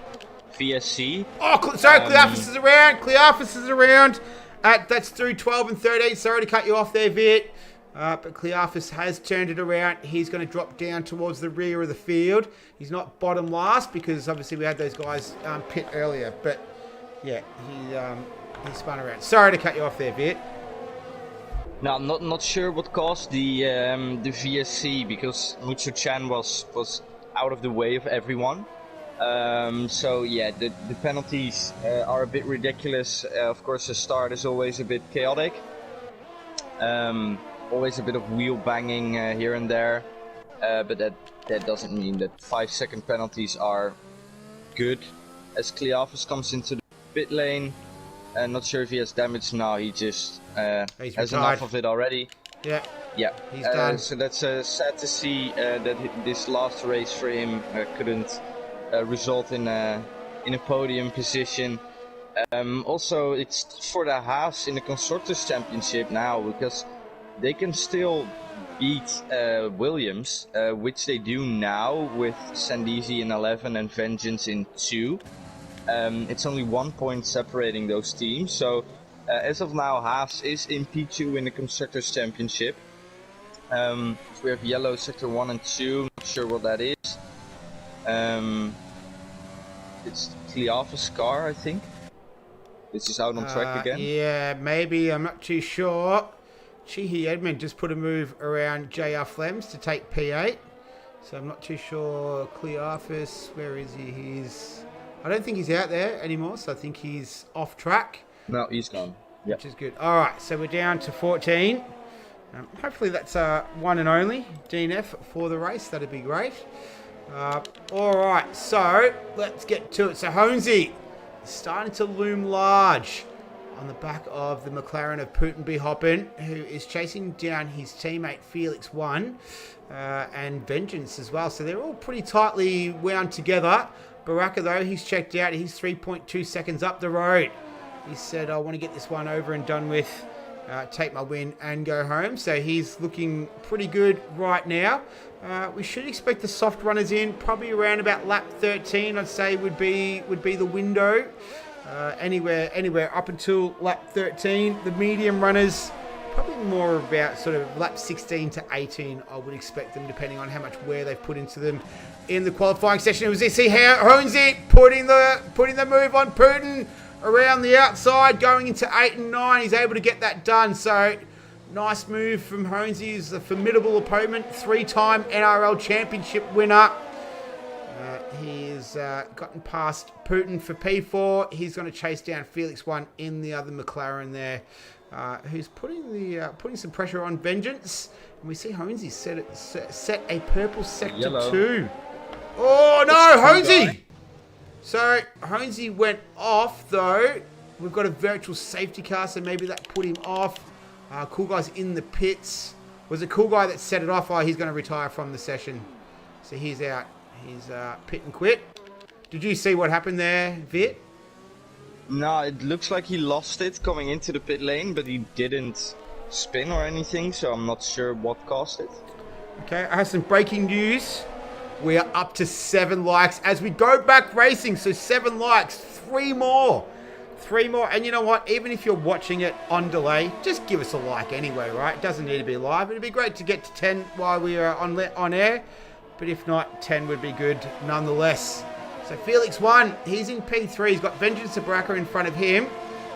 Speaker 1: VSC.
Speaker 2: Oh, sorry, Cleophas is around. Cleophas is around. That's through 12 and 13. Sorry to cut you off there, Viet. But Cleophas has turned it around. He's going to drop down towards the rear of the field. He's not bottom last because obviously we had those guys pit earlier. But yeah, he spun around. Sorry to cut you off there, Viet.
Speaker 1: No, I'm not sure what caused the VSC because Mucho Chan was out of the way of everyone. So yeah, the penalties are a bit ridiculous. Of course, the start is always a bit chaotic. Always a bit of wheel banging here and there, but that doesn't mean that 5-second penalties are good. As Cleophas comes into the pit lane, not sure if he has damage now. He just has enough of it already. Yeah,
Speaker 2: he's done.
Speaker 1: So that's sad to see that this last race for him couldn't result in a podium position. Also, it's for the Haas in the Constructors' Championship now because they can still beat Williams, which they do now with Sandeezy in 11 and Vengeance in 2. It's only 1 point separating those teams. So as of now, Haas is in P2 in the Constructors' Championship. We have yellow sector 1 and 2. Not sure what that is. It's Cleophas' car, I think. This is out on track again.
Speaker 2: Yeah, maybe. I'm not too sure. Chihi Edmund just put a move around JR Flems to take P8. So I'm not too sure. Cleophas, where is he? I don't think he's out there anymore, so I think he's off track.
Speaker 1: No, he's gone. Yep.
Speaker 2: Which is good. All right, so we're down to 14. Hopefully that's one and only DNF for the race. That'd be great. All right, so let's get to it. So Honesy starting to loom large on the back of the McLaren of Putin B. Hoppin, who is chasing down his teammate Felix 1 and Vengeance as well. So they're all pretty tightly wound together. Baraka, though, he's checked out. He's 3.2 seconds up the road. He said, I want to get this one over and done with, take my win and go home. So he's looking pretty good right now. We should expect the soft runners in probably around about lap 13. I'd say would be the window. Anywhere up until lap 13. The medium runners probably more about sort of lap 16 to 18. I would expect them, depending on how much wear they've put into them in the qualifying session. It was this here, Honesy putting the move on Putin around the outside, going into 8 and 9. He's able to get that done. So nice move from Honesy. He's a formidable opponent, 3-time NRL championship winner. He is has gotten past Putin for P4. He's going to chase down Felix 1 in the other McLaren there, who's putting some pressure on Vengeance. And we see Honesy set a purple sector
Speaker 1: Yellow.
Speaker 2: 2. Oh, no, Honesy! So, Honesy went off, though. We've got a virtual safety car, so maybe that put him off. Cool Guy's in the pits. Was it Cool Guy that set it off? Oh, he's going to retire from the session. So he's out. He's pit and quit. Did you see what happened there, Vit?
Speaker 1: No, it looks like he lost it coming into the pit lane, but he didn't spin or anything, so I'm not sure what caused it.
Speaker 2: Okay, I have some breaking news. We are up to 7 likes as we go back racing. So 7 likes, 3 more. 3 more. And you know what? Even if you're watching it on delay, just give us a like anyway, right? It doesn't need to be live. It'd be great to get to 10 while we are on air. But if not, 10 would be good nonetheless. So Felix 1, he's in P3. He's got Vengeance Baraka in front of him.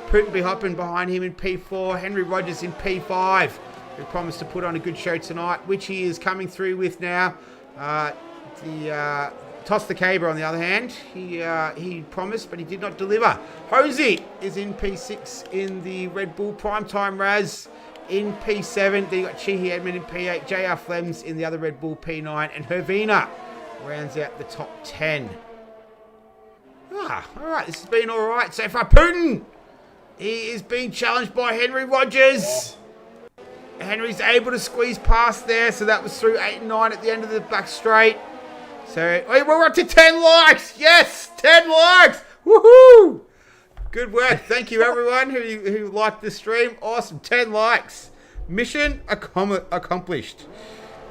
Speaker 2: Putin be hopping behind him in P4. Henry Rogers in P5. Who promised to put on a good show tonight, which he is coming through with now. Toss the Caber, on the other hand, he promised, but he did not deliver. Hosey is in P6 in the Red Bull Primetime Raz. In P7, then you got Chihi Edmund in P8, JR Flems in the other Red Bull P9, and Hervina rounds out the top 10. All right, this has been all right so far. Putin, he is being challenged by Henry Rogers. Henry's able to squeeze past there, so that was through 8 and 9 at the end of the back straight. So, we're up to 10 likes. Yes, 10 likes. Woohoo! Good work. Thank you, everyone who liked the stream. Awesome. 10 likes. Mission accomplished.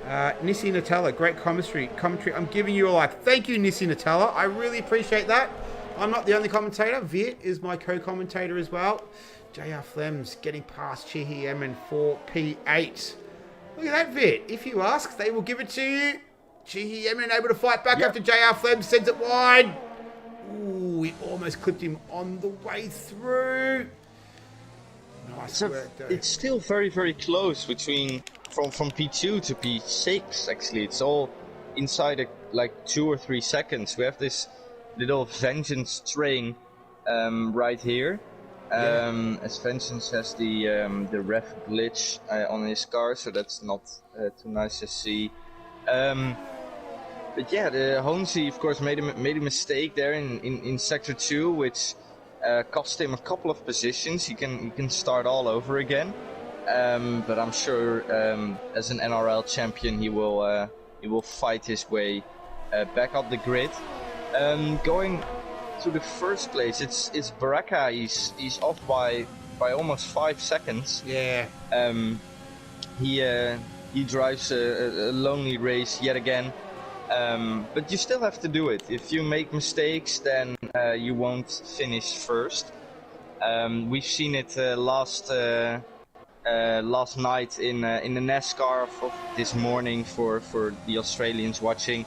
Speaker 2: Nissi Nutella, great commentary. I'm giving you a like. Thank you, Nissi Nutella. I really appreciate that. I'm not the only commentator. Viet is my co-commentator as well. JR Flems getting past Chihi Emin for P8. Look at that, Viet. If you ask, they will give it to you. Chihi Emin able to fight back after JR Flems sends it wide. Ooh, he almost clipped him on the way through. Nice work, though.
Speaker 1: It's still very, very close between from P2 to P6. Actually, it's all inside like 2 or 3 seconds. We have this little Vengeance train right here. As Vengeance has the ref glitch on his car, so that's not too nice to see. But yeah, the Honesy, of course, made a mistake there in Sector 2, which cost him a couple of positions. He can start all over again. But I'm sure as an NRL champion, he will fight his way back up the grid. Going to the first place, it's Baraka. He's off by almost 5 seconds.
Speaker 2: Yeah.
Speaker 1: He drives a lonely race yet again. But you still have to do it. If you make mistakes, then you won't finish first. We've seen it last night in the NASCAR of this morning for the Australians watching.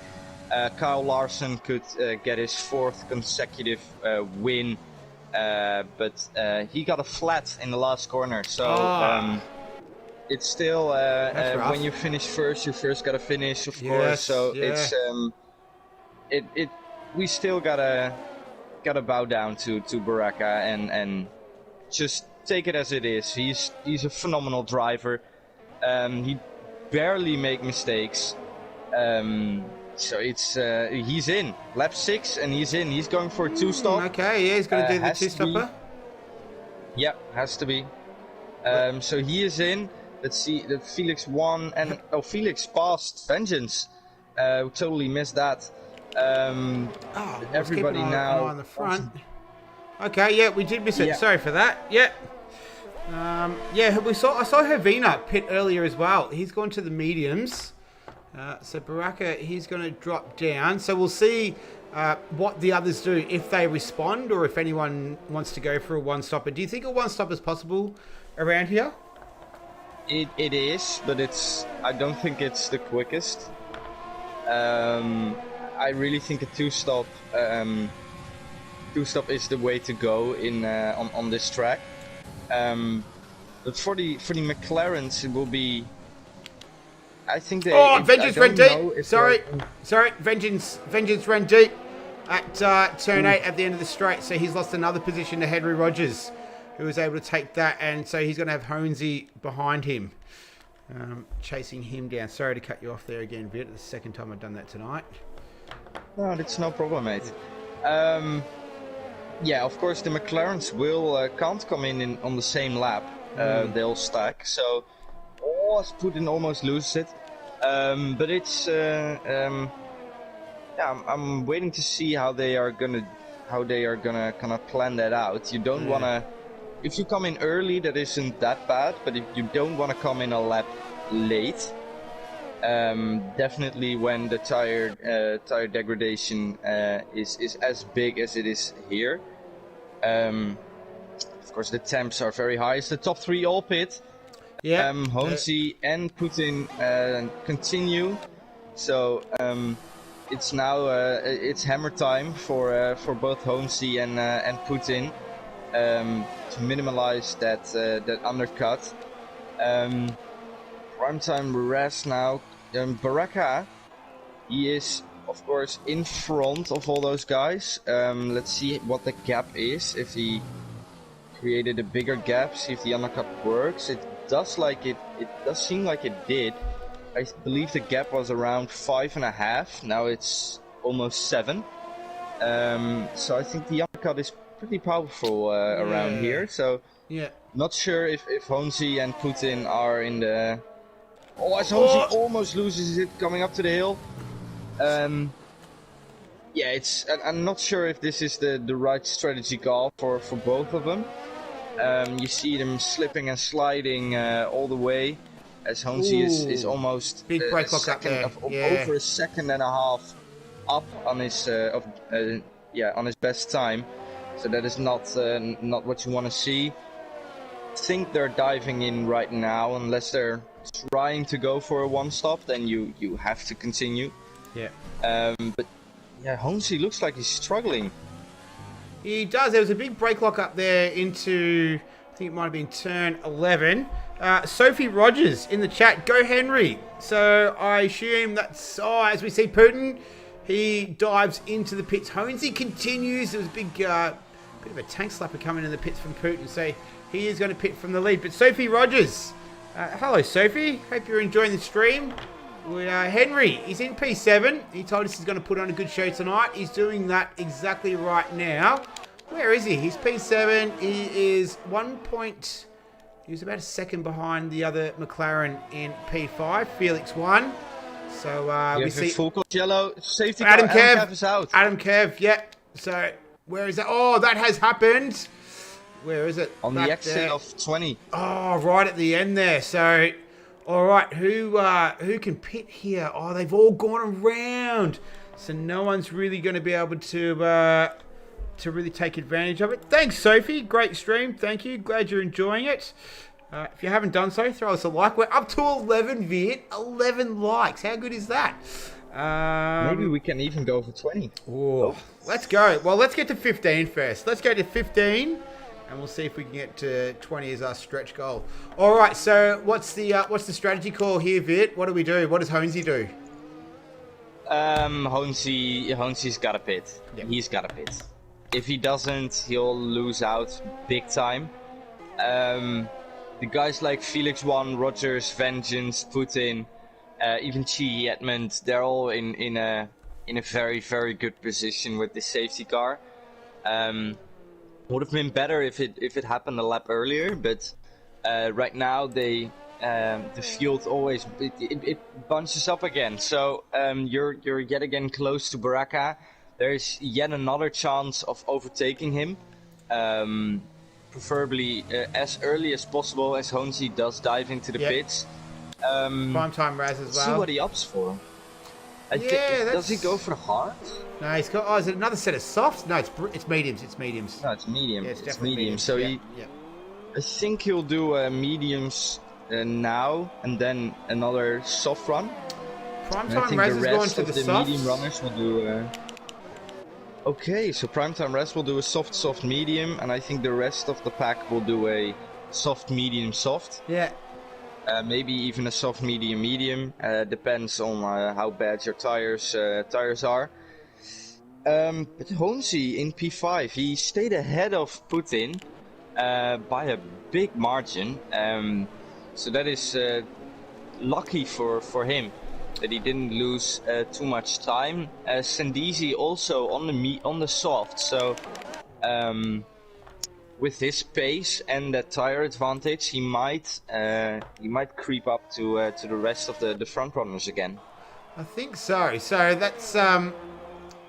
Speaker 1: Kyle Larson could get his 4th consecutive win, but he got a flat in the last corner. So it's still when you finish first, you first gotta finish, of course. So it's we still gotta bow down to Baraka and just take it as it is. He's a phenomenal driver. He barely make mistakes. So it's he's in lap 6 and he's in. He's going for a 2-stop.
Speaker 2: Okay, yeah, he's gonna do the 2-stopper.
Speaker 1: Yeah, has to be. So he is in. Let's see, the Felix won, and Felix passed Vengeance. Totally missed that. Everybody now
Speaker 2: on the front. Okay, yeah, we did miss it. Yeah. Sorry for that. Yeah. Yeah, I saw Hervina pit earlier as well. He's gone to the mediums. So Baraka, he's going to drop down. So we'll see what the others do, if they respond or if anyone wants to go for a 1-stopper. Do you think a 1-stopper is possible around here?
Speaker 1: It is, but I don't think it's the quickest. I really think a 2-stop is the way to go on this track. But for the McLarens, it will be. I think they.
Speaker 2: Oh, Vengeance ran deep. Sorry, Vengeance ran deep. at turn 8 at the end of the straight. So he's lost another position to Henry Rogers, who was able to take that. And so he's going to have Honesy behind him, chasing him down. Sorry to cut you off there again, Viet. It's the second time I've done that tonight.
Speaker 1: No, that's no problem, mate. Yeah, of course, the McLarens can't come in on the same lap. They'll stack. So, Putin almost loses it. But it's I'm waiting to see how they are gonna kind of plan that out. You don't wanna, if you come in early, that isn't that bad. But if you don't want to come in a lap late, definitely when the tire degradation is as big as it is here. Of course, the temps are very high. It's the top 3 all pit.
Speaker 2: Yeah.
Speaker 1: Honesy and Putin continue. So it's now it's hammer time for both Honesy and Putin to minimize that undercut. Primetime rest now. Baraka, he is of course in front of all those guys. Let's see what the gap is. If he created a bigger gap, see if the undercut works. It does seem like it did. I believe the gap was around 5.5. Now it's almost 7. So I think the undercut is pretty powerful around here. So not sure if Honesy and Putin are in the. As Honesy almost loses it coming up to the hill. I'm not sure if this is the right strategy call for both of them. You see them slipping and sliding all the way, as Honesy is almost
Speaker 2: big brake lock up there.
Speaker 1: Over a second and a half up on his on his best time. So that is not what you want to see. I think they're diving in right now, unless they're trying to go for a one stop, then you have to continue. But Honesy looks like he's struggling.
Speaker 2: He does. There was a big brake lock up there into, I think it might have been turn 11. Sophie Rogers in the chat, go Henry. So I assume that's, as we see Putin, he dives into the pits. Honesy continues. There was a big, bit of a tank slapper coming in the pits from Putin. So he is going to pit from the lead. But Sophie Rogers, hello Sophie. Hope you're enjoying the stream. Henry, he's in P7. He told us he's going to put on a good show tonight. He's doing that exactly right now. Where is he? He's P7. He is he was about a second behind the other McLaren in P5. Felix 1. So we see
Speaker 1: full yellow safety
Speaker 2: Adam
Speaker 1: car.
Speaker 2: Kev.
Speaker 1: Kev is out.
Speaker 2: Adam Kev, yep. So where is that? Oh, that has happened. Where is it?
Speaker 1: On the exit of 20.
Speaker 2: Oh, right at the end there. So, all right, who can pit here? Oh, they've all gone around. So no one's really going to be able to really take advantage of it. Thanks, Sophie. Great stream. Thank you. Glad you're enjoying it. If you haven't done so, throw us a like. We're up to 11, Viet. 11 likes. How good is that?
Speaker 1: Maybe we can even go for 20.
Speaker 2: Oh, let's go. Well, let's get to 15 first. Let's go to 15, and we'll see if we can get to 20 as our stretch goal. All right. So, what's the strategy call here, Viet? What do we do? What does Honesy do?
Speaker 1: Honesy's got a pit. Yep. He's got a pit. If he doesn't, he'll lose out big time. The guys like Felix 1, Rogers, Vengeance, Putin, even Chi, Edmund, they're all in a very, very good position with the safety car. Would have been better if it happened a lap earlier, but right now the field always it bunches up again. So you're yet again close to Baraka. There's yet another chance of overtaking him. Preferably as early as possible, as Honesy does dive into the pits.
Speaker 2: Prime time Raz as well.
Speaker 1: See what he opts for. Does he go for the hard?
Speaker 2: No, he's got. Oh, is it another set of softs? No, it's mediums. It's mediums.
Speaker 1: No, it's medium.
Speaker 2: Yeah, it's medium.
Speaker 1: So I think he'll do mediums now and then another soft run.
Speaker 2: Prime time Raz is going to the softs.
Speaker 1: Medium runners will do. Okay, so Primetime Rest will do a soft, medium, and I think the rest of the pack will do a soft, medium, soft.
Speaker 2: Yeah.
Speaker 1: Maybe even a soft, medium. Depends on how bad your tires are. But Honzi in P5, he stayed ahead of Putin by a big margin. So that is lucky for him that he didn't lose too much time. Sandizi also on the soft, so with his pace and that tire advantage, he might creep up to the rest of the front runners again.
Speaker 2: I think so. So that's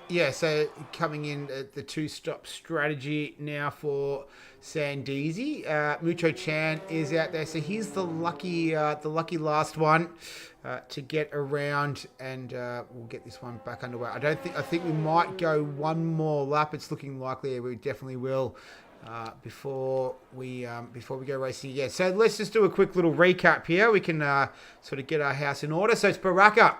Speaker 2: yeah. So coming in at the two-stop strategy now for Sandizi. Mucho Chan is out there, so he's the lucky last one to get around, and we'll get this one back underway. I think we might go one more lap. It's looking likely we definitely will. Before we go racing again. So let's just do a quick little recap here. We can sort of get our house in order. So it's Baraka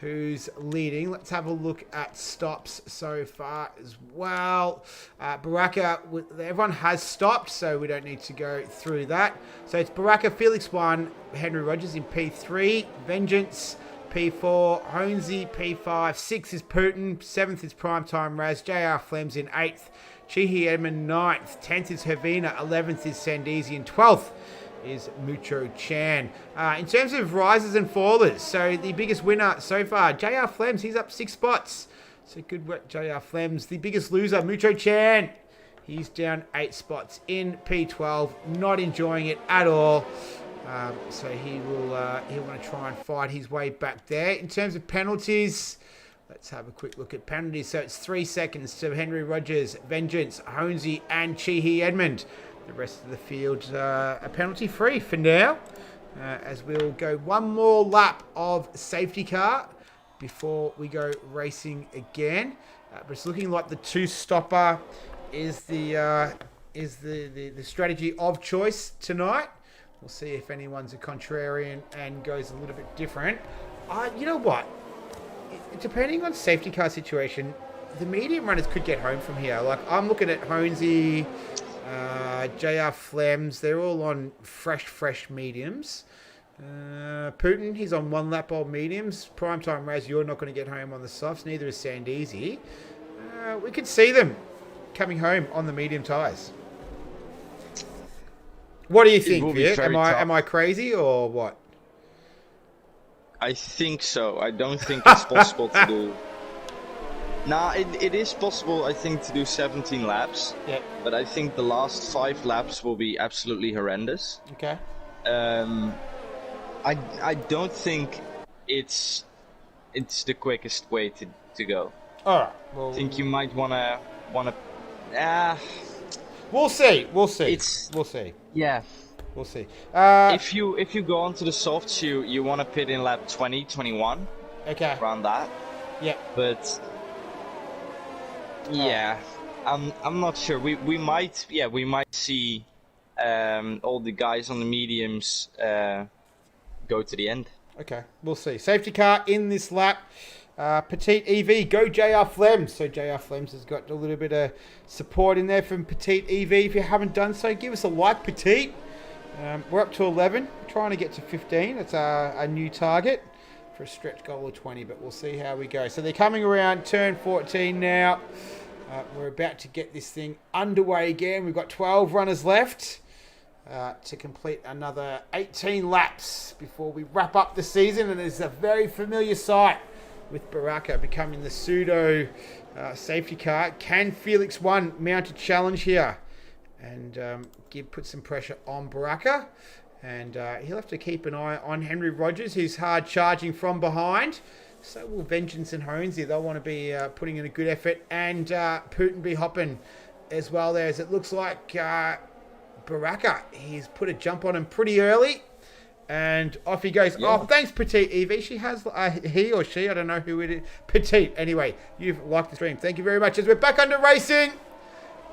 Speaker 2: who's leading. Let's have a look at stops so far as well. Baraka, everyone has stopped, so we don't need to go through that. So it's Baraka, Felix 1, Henry Rogers in P3, Vengeance P4, Honzi P5, 6 is Putin, 7th is Primetime Raz, JR Flems in 8th, Chihi Edmund 9th, 10th is Havina, 11th is Sandizi, and 12th is Mucho Chan. In terms of risers and fallers, so the biggest winner so far, JR Flems, he's up 6 spots. So good work, JR Flems. The biggest loser, Mucho Chan, he's down 8 spots in P12, not enjoying it at all. So he'll want to try and fight his way back there. In terms of penalties, let's have a quick look at penalties. So it's 3 seconds to Henry Rogers, Vengeance, Honzi, and Chihi Edmund. The rest of the field are penalty free for now, as we'll go one more lap of safety car before we go racing again. But it's looking like the two-stopper is the strategy of choice tonight. We'll see if anyone's a contrarian and goes a little bit different. You know what? Depending on safety car situation, the medium runners could get home from here. Like, I'm looking at Honzi, JR Flems. They're all on fresh mediums. Putin, he's on one lap old mediums. Primetime Raz, you're not going to get home on the softs. Neither is Sandizi. We could see them coming home on the medium tyres. What do you think, Viet? Am I crazy or what?
Speaker 1: I think so. I don't think it's possible to do. Nah, it is possible, I think, to do 17 laps.
Speaker 2: Yeah.
Speaker 1: But I think the last 5 laps will be absolutely horrendous.
Speaker 2: Okay.
Speaker 1: I don't think it's the quickest way to go.
Speaker 2: All right. Well,
Speaker 1: I think you might wanna.
Speaker 2: We'll see. We'll see.
Speaker 1: Yeah.
Speaker 2: We'll see.
Speaker 1: If you go onto the softs, you want to pit in lap 20, 21.
Speaker 2: Okay.
Speaker 1: Around that.
Speaker 2: Yeah.
Speaker 1: But yeah, I'm not sure. We might see all the guys on the mediums go to the end.
Speaker 2: Okay, we'll see. Safety car in this lap. Petite EV, go JR Flems. So JR Flems has got a little bit of support in there from Petite EV. If you haven't done so, give us a like, Petite. We're up to 11, trying to get to 15. It's a new target for a stretch goal of 20, but we'll see how we go. So they're coming around turn 14 now. We're about to get this thing underway again. We've got 12 runners left to complete another 18 laps before we wrap up the season. And it's a very familiar sight with Baraka becoming the pseudo safety car. Can Felix 1 mount a challenge here and put some pressure on Baraka? And he'll have to keep an eye on Henry Rogers, who's hard charging from behind. So will Vengeance and Honzi. They'll want to be putting in a good effort. And Putin be hopping as well there, as it looks like Baraka, he's put a jump on him pretty early. And off he goes. Yeah. Oh, thanks, Petite EV. She has, he or she, I don't know who it is. Petite. Anyway, you've liked the stream. Thank you very much. As we're back under racing,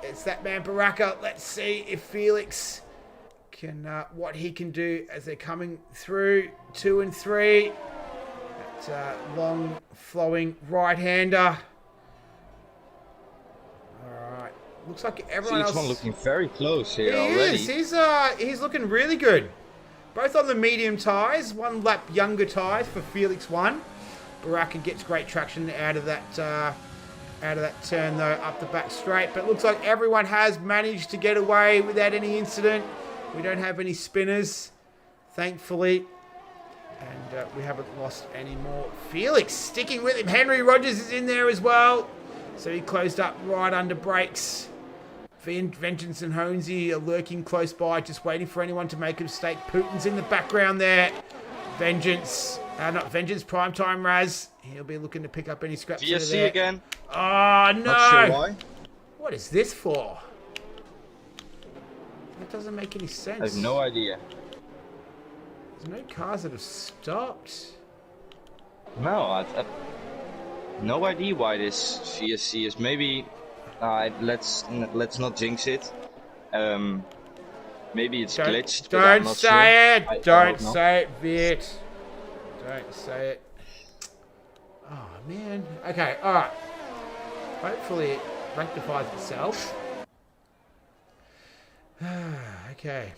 Speaker 2: it's that man Baraka. Let's see if Felix can, what he can do as they're coming through 2 and 3. That long, flowing right-hander. All right. Looks like everyone else.
Speaker 1: Felix 1 looking very close here already.
Speaker 2: He's looking really good. Both on the medium tyres, 1 lap younger tyres for Felix 1. Baraka gets great traction out of that out of that turn, though, up the back straight. But it looks like everyone has managed to get away without any incident. We don't have any spinners, thankfully. And we haven't lost any more. Felix sticking with him. Henry Rogers is in there as well. So he closed up right under brakes. Vengeance and Honesy are lurking close by, just waiting for anyone to make a mistake. Putin's in the background there. Vengeance, not Vengeance, Primetime Raz. He'll be looking to pick up any scraps.
Speaker 1: VSC again.
Speaker 2: Oh, no.
Speaker 1: Not sure why.
Speaker 2: What is this for? That doesn't make any sense.
Speaker 1: I have no idea.
Speaker 2: There's no cars that have stopped.
Speaker 1: No, I no idea why this VSC is. Maybe let's not jinx it. Maybe it's glitched.
Speaker 2: Don't say
Speaker 1: it.
Speaker 2: Don't say it, Viet. Don't say it. Oh man. Okay. All right. Hopefully it rectifies itself. Okay.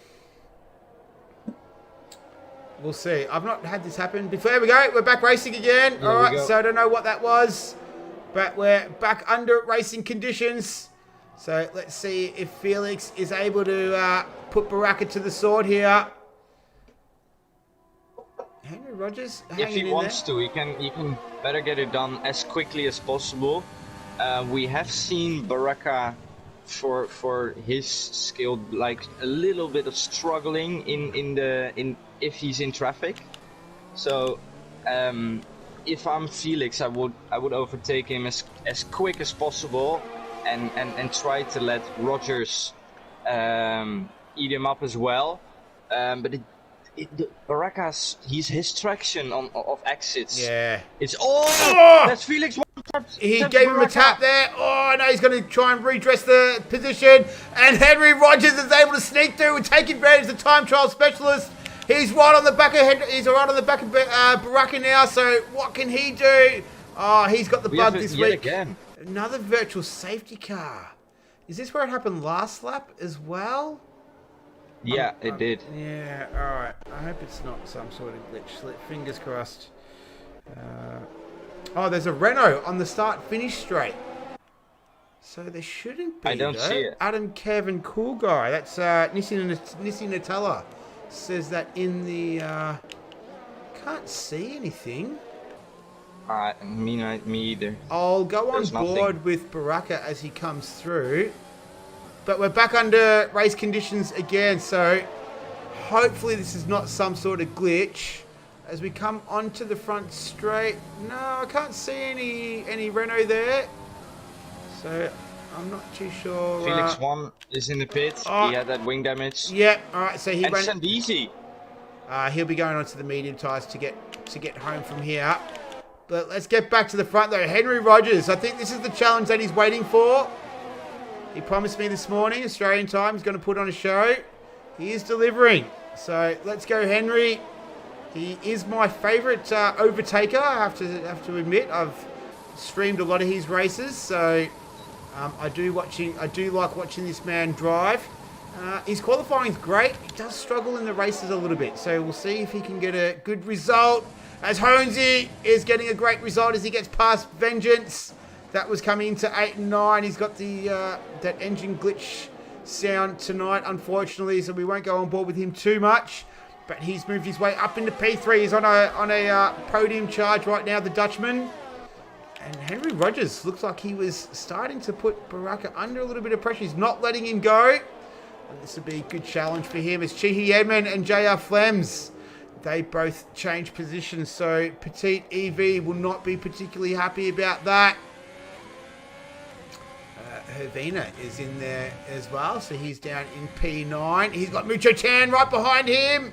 Speaker 2: We'll see. I've not had this happen before. There we go. We're back racing again.
Speaker 1: There
Speaker 2: all right. So I don't know what that was, but we're back under racing conditions. So let's see if Felix is able to put Baraka to the sword here. Henry Rogers hanging
Speaker 1: if he
Speaker 2: in
Speaker 1: wants
Speaker 2: there.
Speaker 1: to, he can better get it done as quickly as possible. We have seen Baraka for his skill like a little bit of struggling in if he's in traffic. So if I'm Felix, I would overtake him as quick as possible and try to let Rogers eat him up as well. But Baraka's his traction of exits.
Speaker 2: Yeah.
Speaker 1: It's that's Felix.
Speaker 2: He gave him a tap there. Oh, no, he's going to try and redress the position. And Henry Rogers is able to sneak through and take advantage of the time trial specialist. He's right on the back of Baraka now. So what can he do? Oh, he's got the bug this week.
Speaker 1: Again.
Speaker 2: Another virtual safety car. Is this where it happened last lap as well?
Speaker 1: Yeah, it did.
Speaker 2: Yeah, all right. I hope it's not some sort of glitch. Fingers crossed. Oh, there's a Renault on the start-finish straight. So there shouldn't be.
Speaker 1: I don't see it.
Speaker 2: Adam, Kev, and Cool Guy. That's Nissi Nutella. Says that in the... can't see anything.
Speaker 1: Me either.
Speaker 2: I'll go on board with Baraka as he comes through. But we're back under race conditions again, so hopefully this is not some sort of glitch. As we come onto the front straight, no, I can't see any Renault there. So I'm not too sure.
Speaker 1: Felix 1 is in the pit. He had that wing damage.
Speaker 2: Yeah, all right. So he
Speaker 1: and
Speaker 2: ran.
Speaker 1: Sandeezy.
Speaker 2: He'll be going on to the medium tyres to get home from here. But let's get back to the front though. Henry Rogers. I think this is the challenge that he's waiting for. He promised me this morning, Australian time, he's going to put on a show. He is delivering. So let's go, Henry. He is my favourite overtaker. I have to admit, I've streamed a lot of his races, so I do like watching this man drive. His qualifying is great. He does struggle in the races a little bit, so we'll see if he can get a good result. As Honesy is getting a great result as he gets past Vengeance. That was coming into 8 and 9. He's got the that engine glitch sound tonight, unfortunately, so we won't go on board with him too much. But he's moved his way up into P3. He's on a podium charge right now, the Dutchman. And Henry Rogers looks like he was starting to put Baraka under a little bit of pressure. He's not letting him go. And this would be a good challenge for him as Chihi Edmond and JR Flems, they both change positions. So Petite EV will not be particularly happy about that. Hervina is in there as well, so he's down in P9. He's got Mucho Chan right behind him.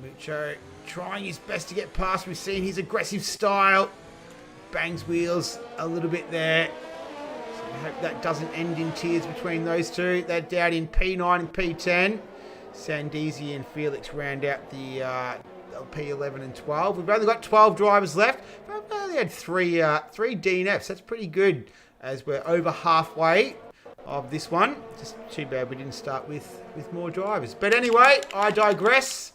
Speaker 2: Mucho trying his best to get past. We've seen his aggressive style. Bangs wheels a little bit there. So I hope that doesn't end in tears between those two. They're down in P9 and P10. Sandeezy and Felix round out the P11 and 12. We've only got 12 drivers left. We've only had three DNFs. That's pretty good, as we're over halfway of this one. Just too bad we didn't start with more drivers. But anyway, I digress.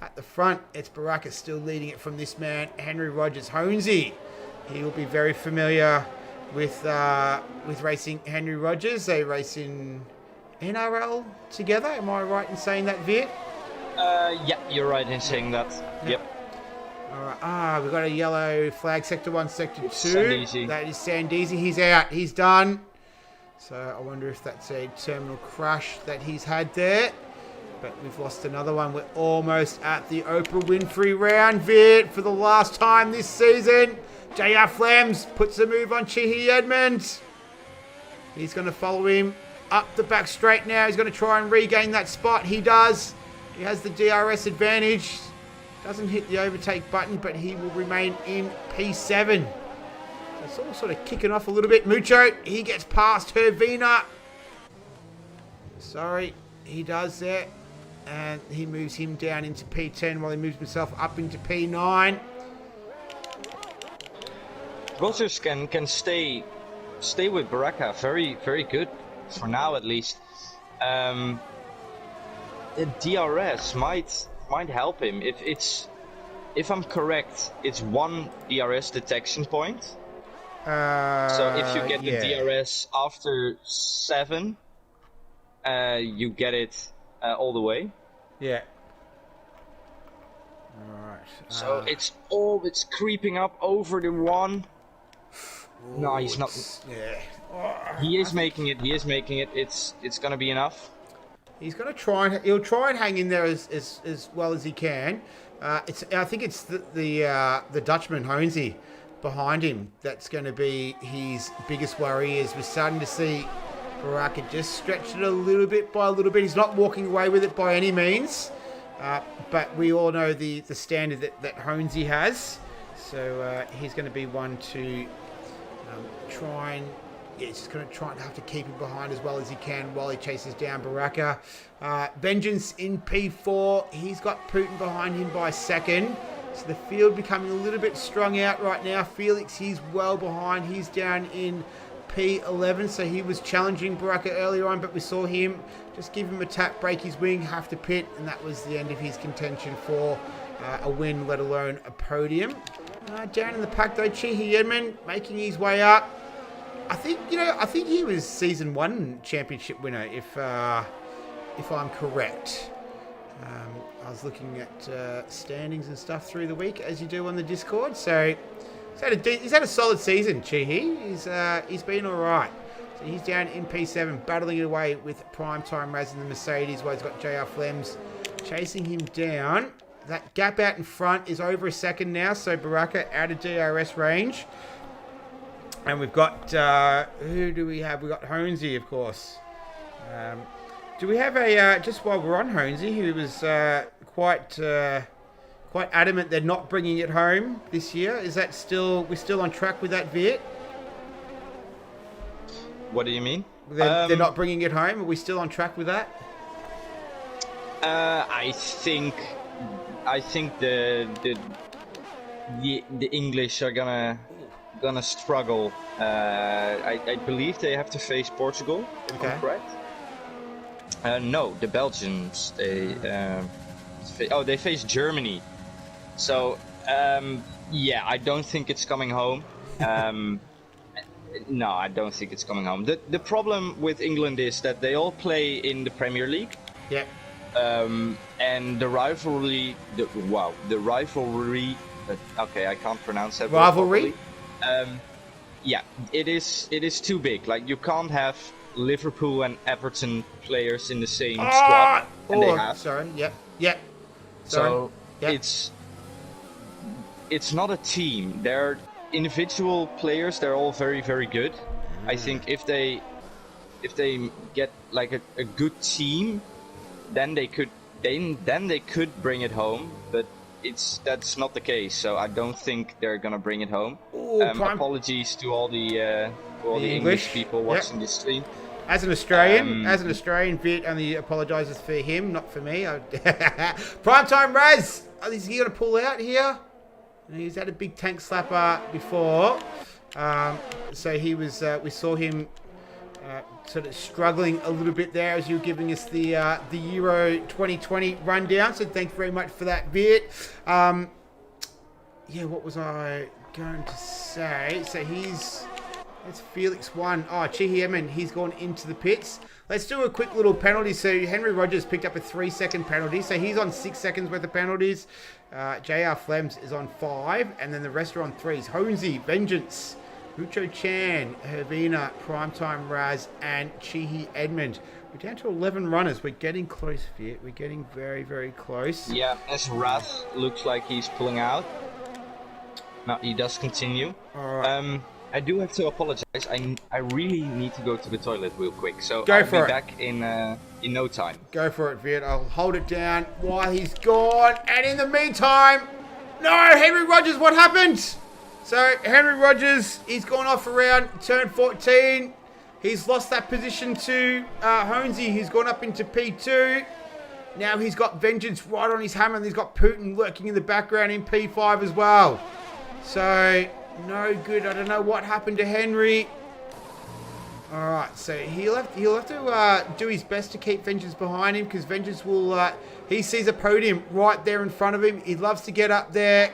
Speaker 2: At the front, it's Baraka still leading it from this man, Henry Rogers. Honesy, he will be very familiar with racing Henry Rogers. They race in NRL together. Am I right in saying that, Viet?
Speaker 1: Yeah, you're right in saying that. Yep.
Speaker 2: All right. We've got a yellow flag. Sector 1, Sector 2.
Speaker 1: Sandeezy.
Speaker 2: That is Sandeezy. He's out. He's done. So I wonder if that's a terminal crash that he's had there. But we've lost another one. We're almost at the Oprah Winfrey round, Viet, for the last time this season. JR Flams puts a move on Chihi Edmund. He's going to follow him up the back straight now. He's going to try and regain that spot. He does. He has the DRS advantage. Doesn't hit the overtake button, but he will remain in P7. It's all sort of kicking off a little bit. Mucho, he gets past Hervina. Sorry, he does that. And he moves him down into P10 while he moves himself up into P9.
Speaker 1: Rogers can stay with Baraka very, very good, for now at least. The DRS might help him. If I'm correct, it's one DRS detection point. So if you get the DRS after 7, you get it all the way.
Speaker 2: Yeah. Alright.
Speaker 1: So it's creeping up over the 1. No, he's not.
Speaker 2: Yeah.
Speaker 1: He is making it. It's gonna be enough.
Speaker 2: He's gonna try. He'll try and hang in there as well as he can. I think it's the Dutchman Honesy behind him that's going to be his biggest worry. Is we're starting to see Baraka just stretch it a little bit by a little bit. He's not walking away with it by any means, but we all know the standard that Honesy has. So he's going to be one to try and. Yeah, he's just going to try and have to keep him behind as well as he can while he chases down Baraka. Vengeance in P4. He's got Putin behind him by 2nd. So the field becoming a little bit strung out right now. Felix, he's well behind. He's down in P11. So he was challenging Baraka earlier on, but we saw him just give him a tap, break his wing, have to pit. And that was the end of his contention for a win, let alone a podium. Down in the pack though, Chihi Edmund making his way up. I think he was season 1 championship winner, if I'm correct. I was looking at standings and stuff through the week, as you do on the Discord. So he's had a solid season, Chihi. He's been all right. So he's down in P7, battling it away with Primetime Raz in the Mercedes, while he's got JR Flems chasing him down. That gap out in front is over a second now, so Baraka out of DRS range. And we've got, who do we have? We've got Honesy, of course. Do we have just while we're on Honesy, who was quite adamant they're not bringing it home this year. Is that we're still on track with that, Viet?
Speaker 1: What do you mean?
Speaker 2: They're not bringing it home. Are we still on track with that?
Speaker 1: I think the English are gonna struggle. I believe they have to face Portugal. If I'm correct. No, the Belgians. They face Germany. So yeah, I don't think it's coming home. No, I don't think it's coming home. The problem with England is that they all play in the Premier League.
Speaker 2: Yeah.
Speaker 1: And the rivalry. Okay, I can't pronounce that.
Speaker 2: Rivalry.
Speaker 1: Yeah, it is too big. Like, you can't have Liverpool and Everton players in the same squad, and they have.
Speaker 2: Sorry. Yep.
Speaker 1: So it's not a team. They're individual players. They're all very, very good. I think if they get like a good team, then they could bring it home. But that's not the case. So I don't think they're gonna bring it home. Apologies to all the English people watching this stream.
Speaker 2: As an Australian, Viet only apologises for him, not for me. Primetime Raz, is he going to pull out here? He's had a big tank slapper before, so he was. We saw him sort of struggling a little bit there as you were giving us the Euro 2020 rundown. So thanks very much for that, Viet. Yeah, what was I going to say? So he's That's Felix 1. Oh, Chihi Edmund, he's gone into the pits. Let's do a quick little penalty. So Henry Rogers picked up a 3-second penalty. So he's on 6 seconds worth of penalties. JR Flems is on 5. And then the rest are on 3s. Honesy, Vengeance, Mucho Chan, Hervina, Primetime Raz, and Chihi Edmund. We're down to 11 runners. We're getting close, Viet. We're getting very, very close.
Speaker 1: Yeah, as Raz looks like he's pulling out. No, he does continue.
Speaker 2: All right.
Speaker 1: I do have to apologize. I really need to go to the toilet real quick, so
Speaker 2: Go
Speaker 1: I'll
Speaker 2: for
Speaker 1: be
Speaker 2: it.
Speaker 1: back in no time.
Speaker 2: Go for it, Viet. I'll hold it down while he's gone. And in the meantime, no, Henry Rogers, what happened? So Henry Rogers, he's gone off around turn 14. He's lost that position to Honesy. He's gone up into P2. Now he's got Vengeance right on his hammer, and he's got Putin lurking in the background in P5 as well. So no good. I don't know what happened to Henry. All right, so he'll have to do his best to keep Vengeance behind him, because Vengeance will. He sees a podium right there in front of him. He loves to get up there.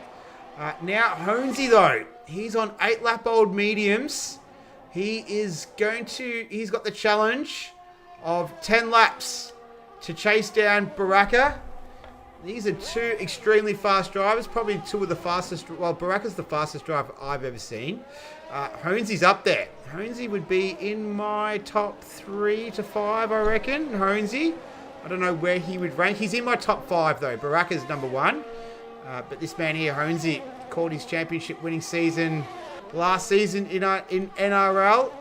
Speaker 2: Now Honesy though, he's on 8-lap-old mediums. He's got the challenge of 10 laps to chase down Baraka. These are two extremely fast drivers, probably two of the fastest. Well, Baraka's the fastest driver I've ever seen. Honesy's up there. Honesy would be in my top 3 to 5, I reckon. Honesy. I don't know where he would rank. He's in my top 5 though. Baraka's number 1. But this man here, Honesy, called his championship winning season last season in NRL.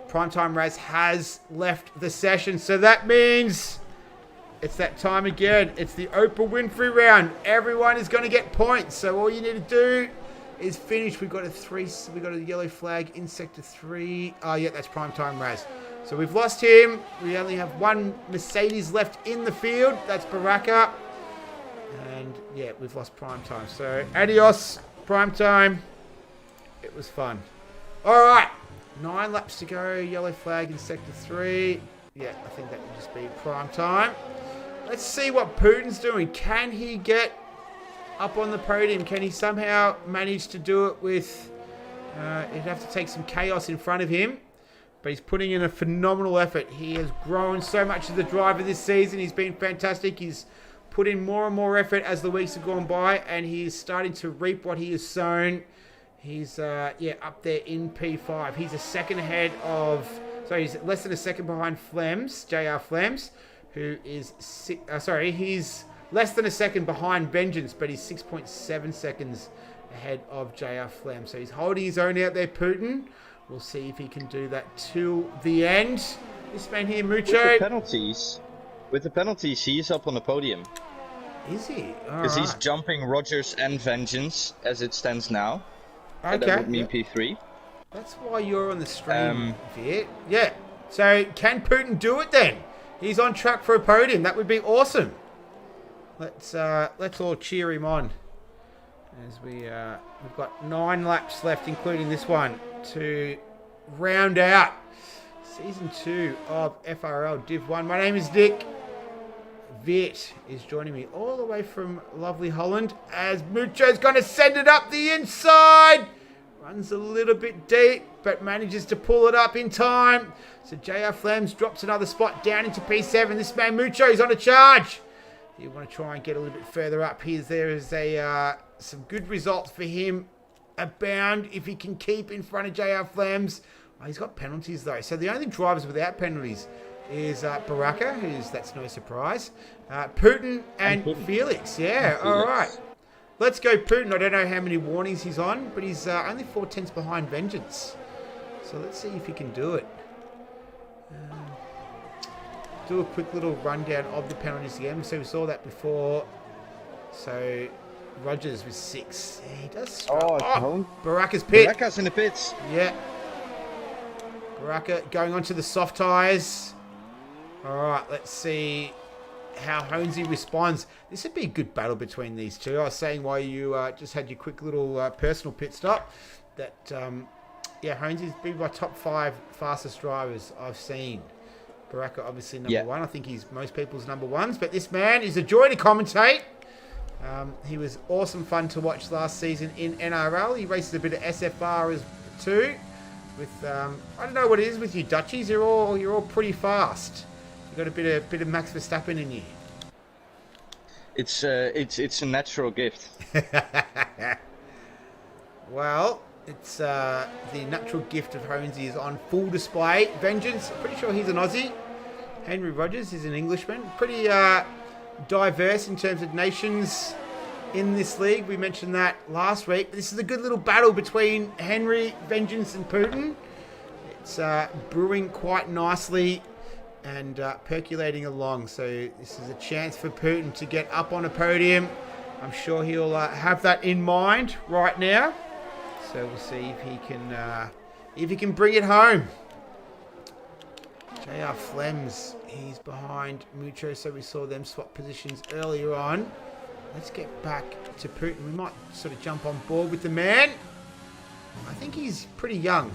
Speaker 2: Primetime Race has left the session, so that means it's that time again. It's the Oprah Winfrey round. Everyone is going to get points, so all you need to do is finish. We've got a yellow flag in sector 3. Oh yeah, that's Primetime Raz. So we've lost him. We only have one Mercedes left in the field. That's Baraka. And yeah, we've lost Primetime. So adios, Primetime. It was fun. All right, 9 laps to go. Yellow flag in sector 3. Yeah, I think that will just be Primetime. Let's see what Putin's doing. Can he get up on the podium? Can he somehow manage to do it with... he'd have to take some chaos in front of him. But he's putting in a phenomenal effort. He has grown so much as a driver this season. He's been fantastic. He's put in more and more effort as the weeks have gone by. And he's starting to reap what he has sown. He's, up there in P5. He's a second ahead of... So he's less than a second behind Flems, JR Flems, who is... he's less than a second behind Vengeance, but he's 6.7 seconds ahead of JR Flems. So he's holding his own out there, Putin. We'll see if he can do that till the end. This man here, Mucho...
Speaker 1: With the penalties, he's up on the podium.
Speaker 2: Is he?
Speaker 1: Because he's jumping Rogers and Vengeance, as it stands now.
Speaker 2: Okay.
Speaker 1: That would mean P3.
Speaker 2: That's why you're on the stream, Viet. Yeah. So can Putin do it then? He's on track for a podium. That would be awesome. Let's all cheer him on. As we've got 9 laps left, including this one, to round out Season 2 of FRL Div 1. My name is Dick. Viet is joining me all the way from lovely Holland, as Mucho's going to send it up the inside. Runs a little bit deep, but manages to pull it up in time. So JR Flams drops another spot down into P7. This man Mucho is on a charge. You want to try and get a little bit further up here. There is some good results for him abound if he can keep in front of JR Flams. Oh, he's got penalties though. So the only drivers without penalties is Baraka, that's no surprise. Putin and Felix. Yeah, all right. Let's go Putin. I don't know how many warnings he's on, but he's only 4/10 behind Vengeance. So let's see if he can do it. Do a quick little rundown of the penalties again. So we saw that before. So Rogers was 6. Yeah, he does. Baraka's pit.
Speaker 1: Baraka's in the pits.
Speaker 2: Yeah. Baraka going on to the soft tyres. All right, let's see how Honesy responds. This would be a good battle between these two. I was saying while you just had your quick little personal pit stop that, Honesy's been my top 5 fastest drivers I've seen. Baraka obviously number 1. I think he's most people's number 1s, but this man is a joy to commentate. He was awesome fun to watch last season in NRL. He races a bit of SFR as too. With I don't know what it is with you Dutchies. You're all pretty fast. You got a bit of Max Verstappen in you.
Speaker 1: It's a natural gift.
Speaker 2: Well, it's the natural gift of Honesy is on full display. Vengeance, pretty sure he's an Aussie. Henry Rogers is an Englishman. Pretty diverse in terms of nations in this league. We mentioned that last week. This is a good little battle between Henry, Vengeance, and Putin. It's brewing quite nicely and percolating along. So this is a chance for Putin to get up on a podium. I'm sure he'll have that in mind right now. So we'll see if he can bring it home. JR Flems, he's behind Mucho, so we saw them swap positions earlier on. Let's get back to Putin. We might sort of jump on board with the man. I think he's pretty young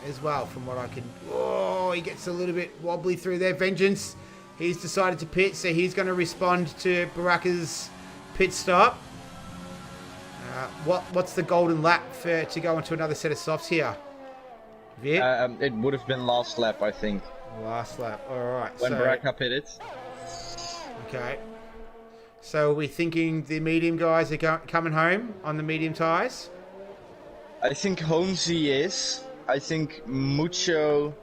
Speaker 2: as well, from what I can... Oh, he gets a little bit wobbly through there. Vengeance, he's decided to pit, so he's going to respond to Baraka's pit stop. What's the golden lap to go into another set of softs here? Viet?
Speaker 1: It would have been last lap, I think.
Speaker 2: Last lap, alright.
Speaker 1: When Baraka pitted.
Speaker 2: Okay. So are we thinking the medium guys are coming home on the medium tyres?
Speaker 1: I think Holmesy is. I think Mucho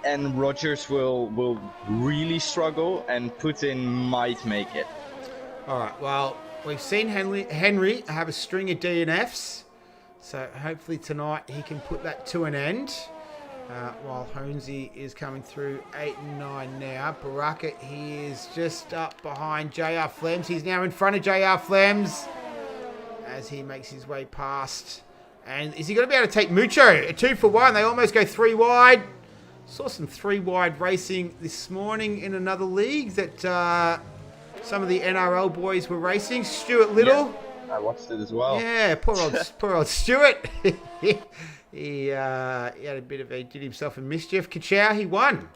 Speaker 1: and Rogers will really struggle, and Putin might make it.
Speaker 2: Alright, well, we've seen Henry have a string of DNFs. So hopefully tonight he can put that to an end. While Honesy is coming through 8 and 9 now. Baraka, he is just up behind JR Flems. He's now in front of JR Flems as he makes his way past. And is he going to be able to take Mucho? A 2 for 1. They almost go 3 wide. Saw some 3 wide racing this morning in another league that some of the NRL boys were racing. Stuart Little.
Speaker 1: Yeah, I watched it as well.
Speaker 2: Yeah, poor old Stuart. He had a bit of did himself a mischief. Kachow, he won,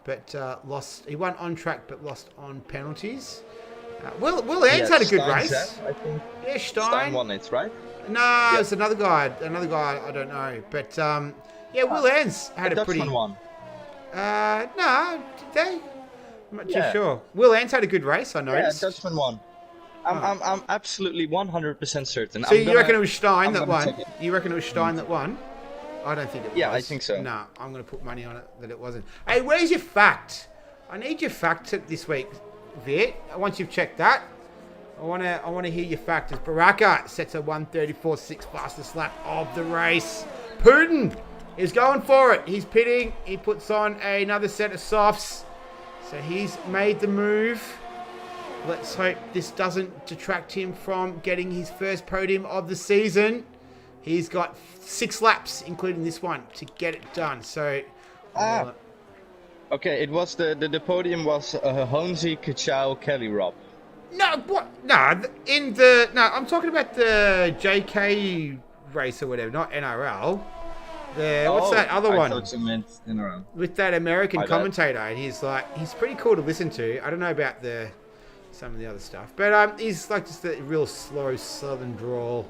Speaker 2: but lost. He won on track, but lost on penalties. Will Ants had a good race.
Speaker 1: I think.
Speaker 2: Yeah,
Speaker 1: Stein won it, right?
Speaker 2: No, it's another guy. Another guy. I don't know, but yeah, Will Ants had a pretty.
Speaker 1: One.
Speaker 2: No, did they? I'm not too sure. Will Ants had a good race. I noticed.
Speaker 1: Yeah, Dutchman won. I'm absolutely 100% certain.
Speaker 2: So you reckon it was Stein that won? You reckon it was Stein that won? I don't think it was.
Speaker 1: Yeah, I think so.
Speaker 2: No, I'm going to put money on it that it wasn't. Hey, where's your fact? I need your fact this week, Viet. Once you've checked that, I want to hear your fact. As Baraka sets a 1:34.6 fastest lap of the race. Putin is going for it. He's pitting. He puts on another set of softs. So he's made the move. Let's hope this doesn't detract him from getting his first podium of the season. He's got 6 laps, including this one, to get it done. So,
Speaker 1: okay, it was the podium was Honesy, Kachow, Kelly, Rob.
Speaker 2: No, what? No, I'm talking about the JK race or whatever, not NRL. What's that other one?
Speaker 1: I thought you meant NRL.
Speaker 2: With that American commentator, and he's pretty cool to listen to. I don't know about some of the other stuff, but he's like just a real slow southern drawl.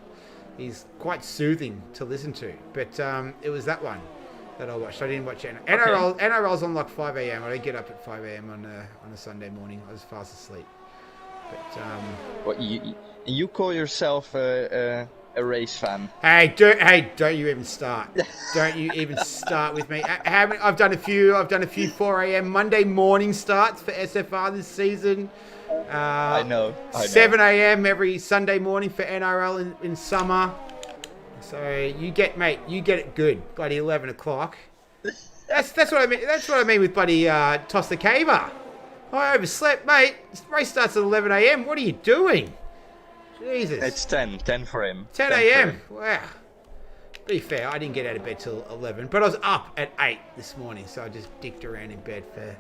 Speaker 2: He's quite soothing to listen to, but it was that one that I watched. I didn't watch NRL. Okay. NRL's on like 5 a.m. I don't get up at 5 a.m. on a Sunday morning. I was fast asleep. But
Speaker 1: what you call yourself a race fan?
Speaker 2: Hey, don't you even start. Don't you even start with me. I've done a few 4 a.m. Monday morning starts for SFR this season.
Speaker 1: I know.
Speaker 2: 7 a.m. every Sunday morning for NRL in summer. So you get it good. Bloody 11 o'clock. That's what I mean. That's what I mean with bloody toss the caber. I overslept, mate. This race starts at 11 a.m. What are you doing? Jesus.
Speaker 1: It's 10 for him.
Speaker 2: 10 a.m. Wow. Be fair, I didn't get out of bed till 11, but I was up at 8 this morning, so I just dicked around in bed for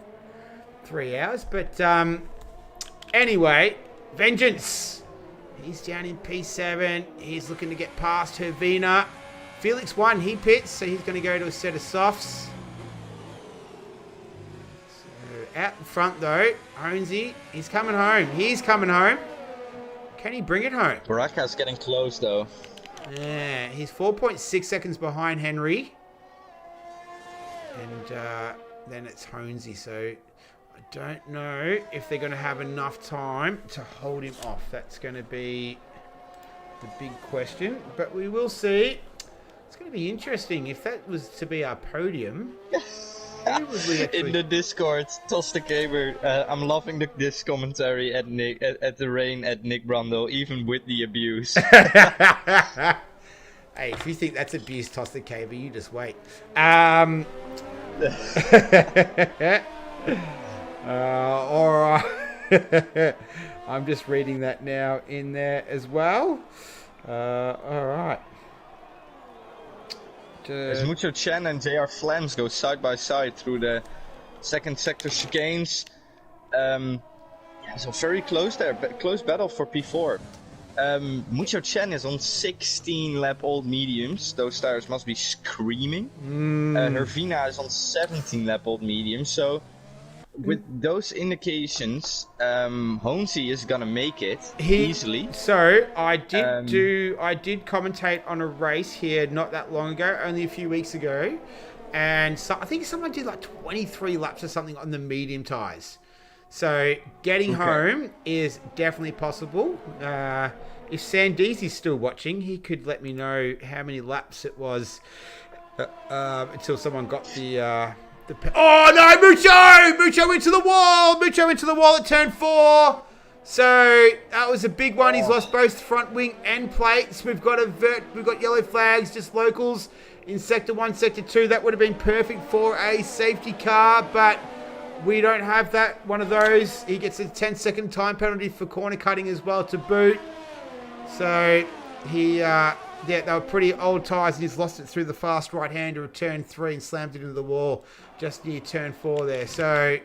Speaker 2: 3 hours. But anyway, Vengeance. He's down in P7. He's looking to get past Hervina. Felix won. He pits, so he's going to go to a set of softs. So out in front, though, Honesy. He's coming home. Can he bring it home?
Speaker 1: Baraka's getting close, though.
Speaker 2: Yeah, he's 4.6 seconds behind Henry. And then it's Honesy. So I don't know if they're going to have enough time to hold him off. That's going to be the big question. But we will see. It's going to be interesting. If that was to be our podium, who would we actually...
Speaker 1: In the Discord, Toss the Gamer, I'm loving this commentary at Nick, at the rain at Nick Brundle, even with the abuse.
Speaker 2: Hey, if you think that's abuse, Toss the Gamer, you just wait. Or I'm just reading that now in there as well. All right.
Speaker 1: As Mucho Chen and JR Flams go side by side through the second sector chicanes. So very close there, close battle for P4. Mucho Chen is on 16 lap old mediums. Those tires must be screaming. Hervina is on 17 lap old mediums. So with those indications, Honesy is gonna make it easily.
Speaker 2: So I did commentate on a race here not that long ago, only a few weeks ago, and so I think someone did like 23 laps or something on the medium tires. So getting home is definitely possible. If Sandees is still watching, he could let me know how many laps it was until someone got the. Oh no, Mucho into the wall! Mucho into the wall at turn 4. So that was a big one. He's lost both front wing and plates. We've got yellow flags, just locals in sector 1, sector 2. That would have been perfect for a safety car, but we don't have that one of those. He gets a 10-second time penalty for corner cutting as well to boot. So they were pretty old tyres, and he's lost it through the fast right-hander of turn 3 and slammed it into the wall just near turn 4 there. So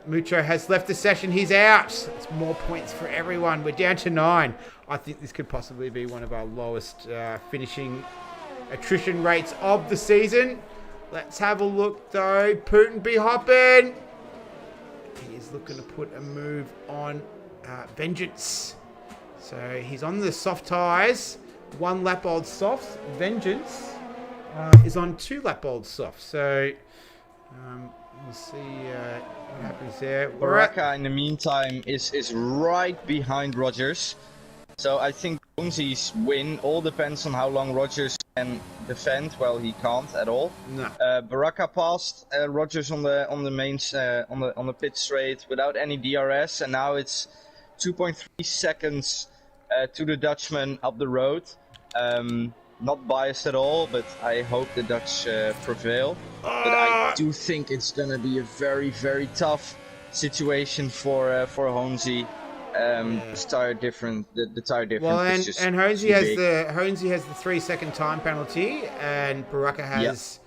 Speaker 2: Mucho has left the session. He's out. It's more points for everyone. We're down to 9. I think this could possibly be one of our lowest finishing attrition rates of the season. Let's have a look, though. Putin be hopping. He is looking to put a move on Vengeance. So he's on the soft tyres. 1 lap old softs. Vengeance is on 2 lap old softs. So we'll see what happens there.
Speaker 1: Baraka, in the meantime, is right behind Rogers. So I think Jonesy's win all depends on how long Rogers can defend. Well, he can't at all.
Speaker 2: No.
Speaker 1: Baraka passed Rogers on the mains on the pit straight without any DRS, and now it's 2.3 seconds to the Dutchman up the road. Not biased at all, but I hope the Dutch prevail. But I do think it's gonna be a very, very tough situation for Honesy. The tire difference is just
Speaker 2: and Honesy
Speaker 1: too
Speaker 2: has
Speaker 1: big.
Speaker 2: Honesy has the 3-second time penalty, and Baraka has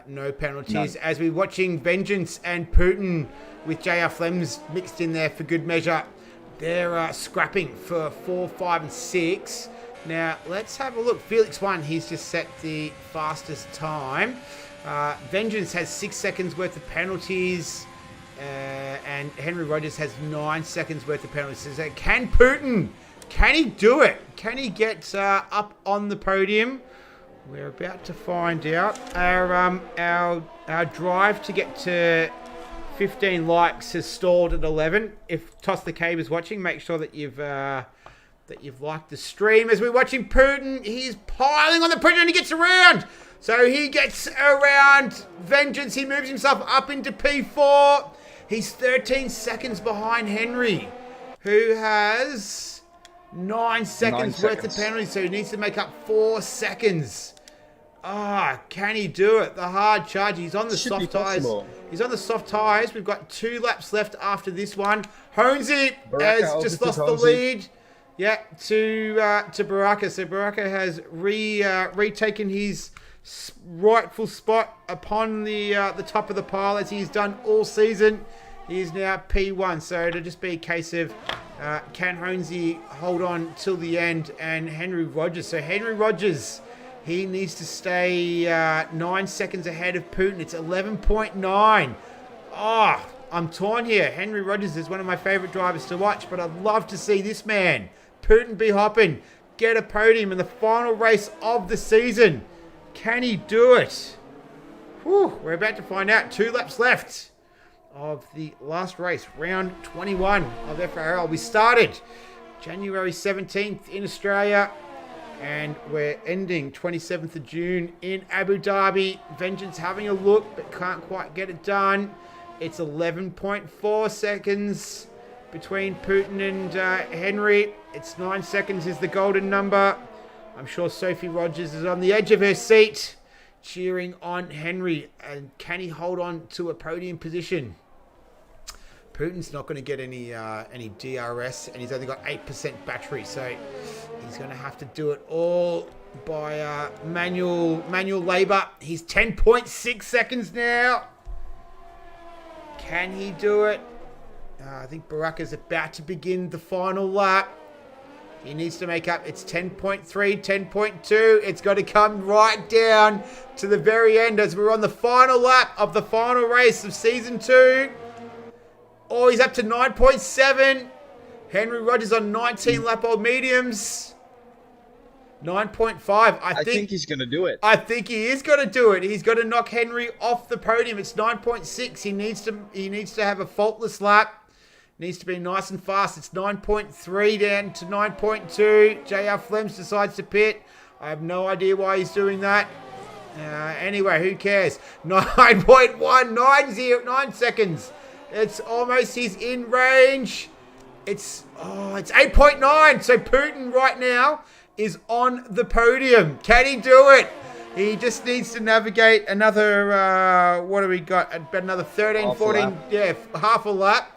Speaker 2: no penalties.
Speaker 1: None.
Speaker 2: As we're watching Vengeance and Putin with JR Flems mixed in there for good measure, they're scrapping for 4, 5, and 6. Now let's have a look. Felix 1, he's just set the fastest time. Vengeance has 6 seconds worth of penalties. And Henry Rogers has 9 seconds worth of penalties. So can Putin? Can he do it? Can he get up on the podium? We're about to find out. Our drive to get to 15 likes has stalled at 11. If Toss the Cave is watching, make sure that you've liked the stream. As we're watching Putin, he's piling on the podium and he gets around. So he gets around Vengeance. He moves himself up into P4. He's 13 seconds behind Henry, who has 9 seconds worth of penalties, so he needs to make up 4 seconds. Can he do it? The hard charge. He's on the soft tyres. He's on the soft tyres. We've got 2 laps left after this one. Honesy has just lost the lead. Yeah, to Baraka. So Baraka has retaken his rightful spot upon the top of the pile, as he's done all season. He is now P1, so it'll just be a case of can Honesy hold on till the end, and Henry Rogers. So Henry Rogers, he needs to stay 9 seconds ahead of Putin. It's 11.9. I'm torn here. Henry Rogers is one of my favourite drivers to watch, but I'd love to see this man, Putin be hopping, get a podium in the final race of the season. Can he do it? Whew, we're about to find out. 2 laps left of the last race, round 21 of FRL. We started January 17th in Australia, and we're ending 27th of June in Abu Dhabi. Vengeance having a look, but can't quite get it done. It's 11.4 seconds between Putin and Henry. It's 9 seconds is the golden number. I'm sure Sophie Rogers is on the edge of her seat, cheering on Henry. And can he hold on to a podium position? Putin's not going to get any DRS, and he's only got 8% battery, so he's going to have to do it all by manual labor. He's 10.6 seconds now. Can he do it? I think Baraka's about to begin the final lap. He needs to make up. It's 10.3, 10.2. It's got to come right down to the very end as we're on the final lap of the final race of Season 2. Oh, he's up to 9.7. Henry Rogers on 19 lap old mediums. 9.5. I think
Speaker 1: he's going to do it.
Speaker 2: I think he is going to do it. He's got to knock Henry off the podium. It's 9.6. He needs to have a faultless lap. Needs to be nice and fast. It's 9.3 down to 9.2. JR Flems decides to pit. I have no idea why he's doing that. Anyway, who cares? 9.1, 9 seconds. It's almost, he's in range. It's 8.9. So Putin right now is on the podium. Can he do it? He just needs to navigate another, what do we got? Another 13, 14, half a lap.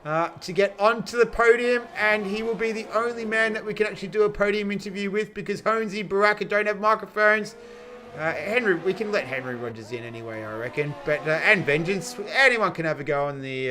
Speaker 2: To get onto the podium, and he will be the only man that we can actually do a podium interview with, because Honesy, Baraka don't have microphones. Henry, we can let Henry Rogers in anyway, I reckon. But and Vengeance, anyone can have a go on the.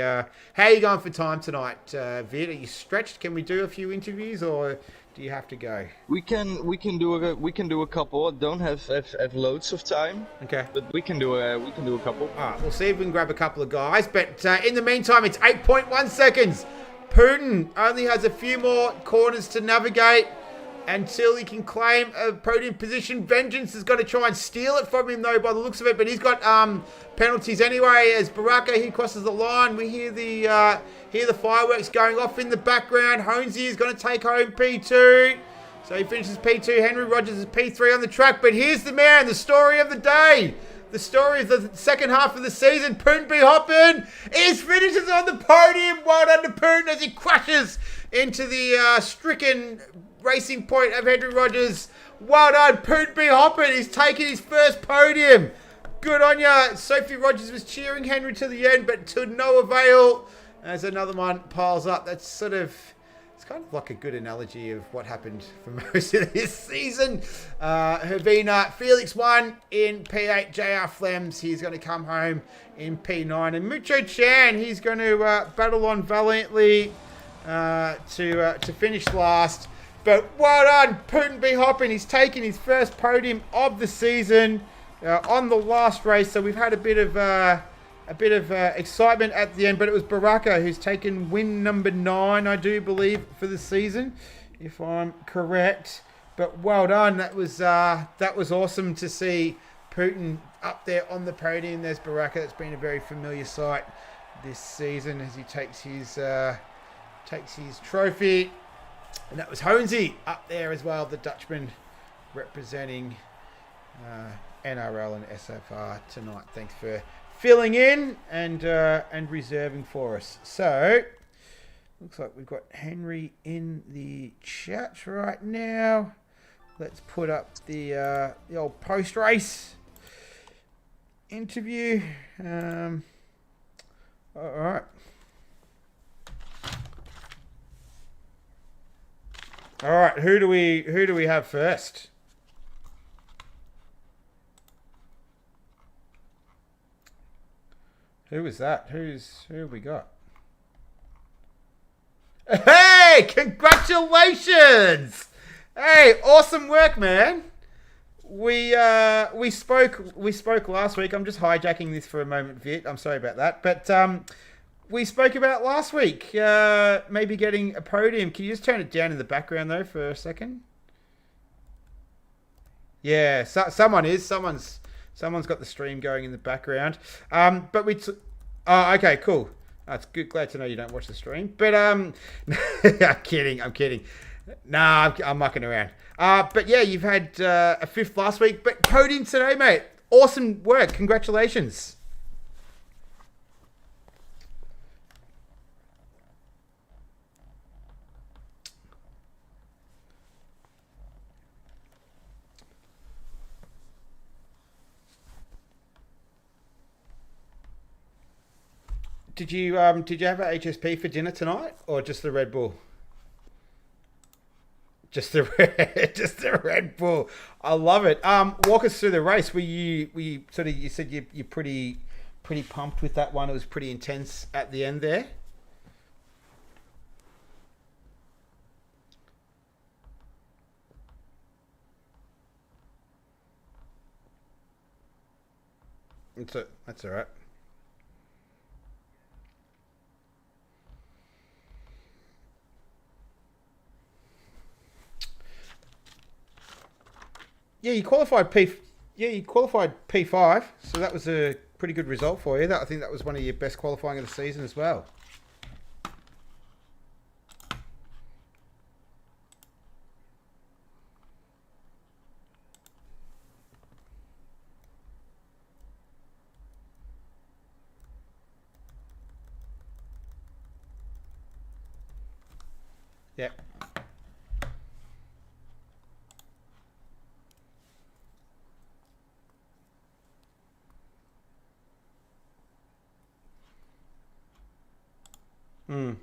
Speaker 2: How are you going for time tonight, Vid? Are you stretched? Can we do a few interviews, or do you have to go?
Speaker 1: We can do a couple. I don't have loads of time.
Speaker 2: Okay.
Speaker 1: But we can do a couple.
Speaker 2: All right, we'll see if we can grab a couple of guys. But in the meantime, it's 8.1 seconds. Putin only has a few more corners to navigate until he can claim a podium position. Vengeance has got to try and steal it from him, though, by the looks of it. But he's got penalties anyway. As Baraka, he crosses the line. We hear the fireworks going off in the background. Honesy is going to take home P2. So he finishes P2. Henry Rogers is P3 on the track. But here's the man, the story of the day. The story of the second half of the season. Putin B. Hoppin. He finishes on the podium. Well done to Putin as he crashes into the stricken racing point of Henry Rogers. Well done, Putin B. Hoppin. He's taken his first podium. Good on ya. Sophie Rogers was cheering Henry to the end, but to no avail. As another one piles up. That's sort of, it's kind of like a good analogy of what happened for most of this season. Hervina, Felix won in P8. JR Flems, he's going to come home in P9. And Mucho Chan, he's going to battle on valiantly to finish last. But well done, Putin B. Hoppin. He's taken his first podium of the season on the last race. So we've had a bit of excitement at the end. But it was Baraka who's taken win number 9, I do believe, for the season, if I'm correct. But well done. That was awesome to see Putin up there on the podium. There's Baraka. That's been a very familiar sight this season as he takes his trophy. And that was Honesy up there as well, the Dutchman representing NRL and SFR tonight. Thanks for filling in and reserving for us. So, looks like we've got Henry in the chat right now. Let's put up the old post-race interview. All right. All right, who do we have first? Who is that? Who have we got? Hey, congratulations! Hey, awesome work, man. We spoke last week. I'm just hijacking this for a moment, Vit. I'm sorry about that, but we spoke about last week, maybe getting a podium. Can you just turn it down in the background, though, for a second? Yeah, someone's Someone's got the stream going in the background. But oh, okay, cool. That's good. Glad to know you don't watch the stream. But I'm kidding. I'm kidding. Nah, I'm mucking around. But yeah, you've had a fifth last week, but podium today, mate. Awesome work. Congratulations. Did you have an HSP for dinner tonight, or just the Red Bull? Just the Red Bull. I love it. Walk us through the race. You said you're pretty pumped with that one. It was pretty intense at the end there. That's all right. Yeah, you qualified P5, so that was a pretty good result for you. I think that was one of your best qualifying of the season as well. Yeah. Mm.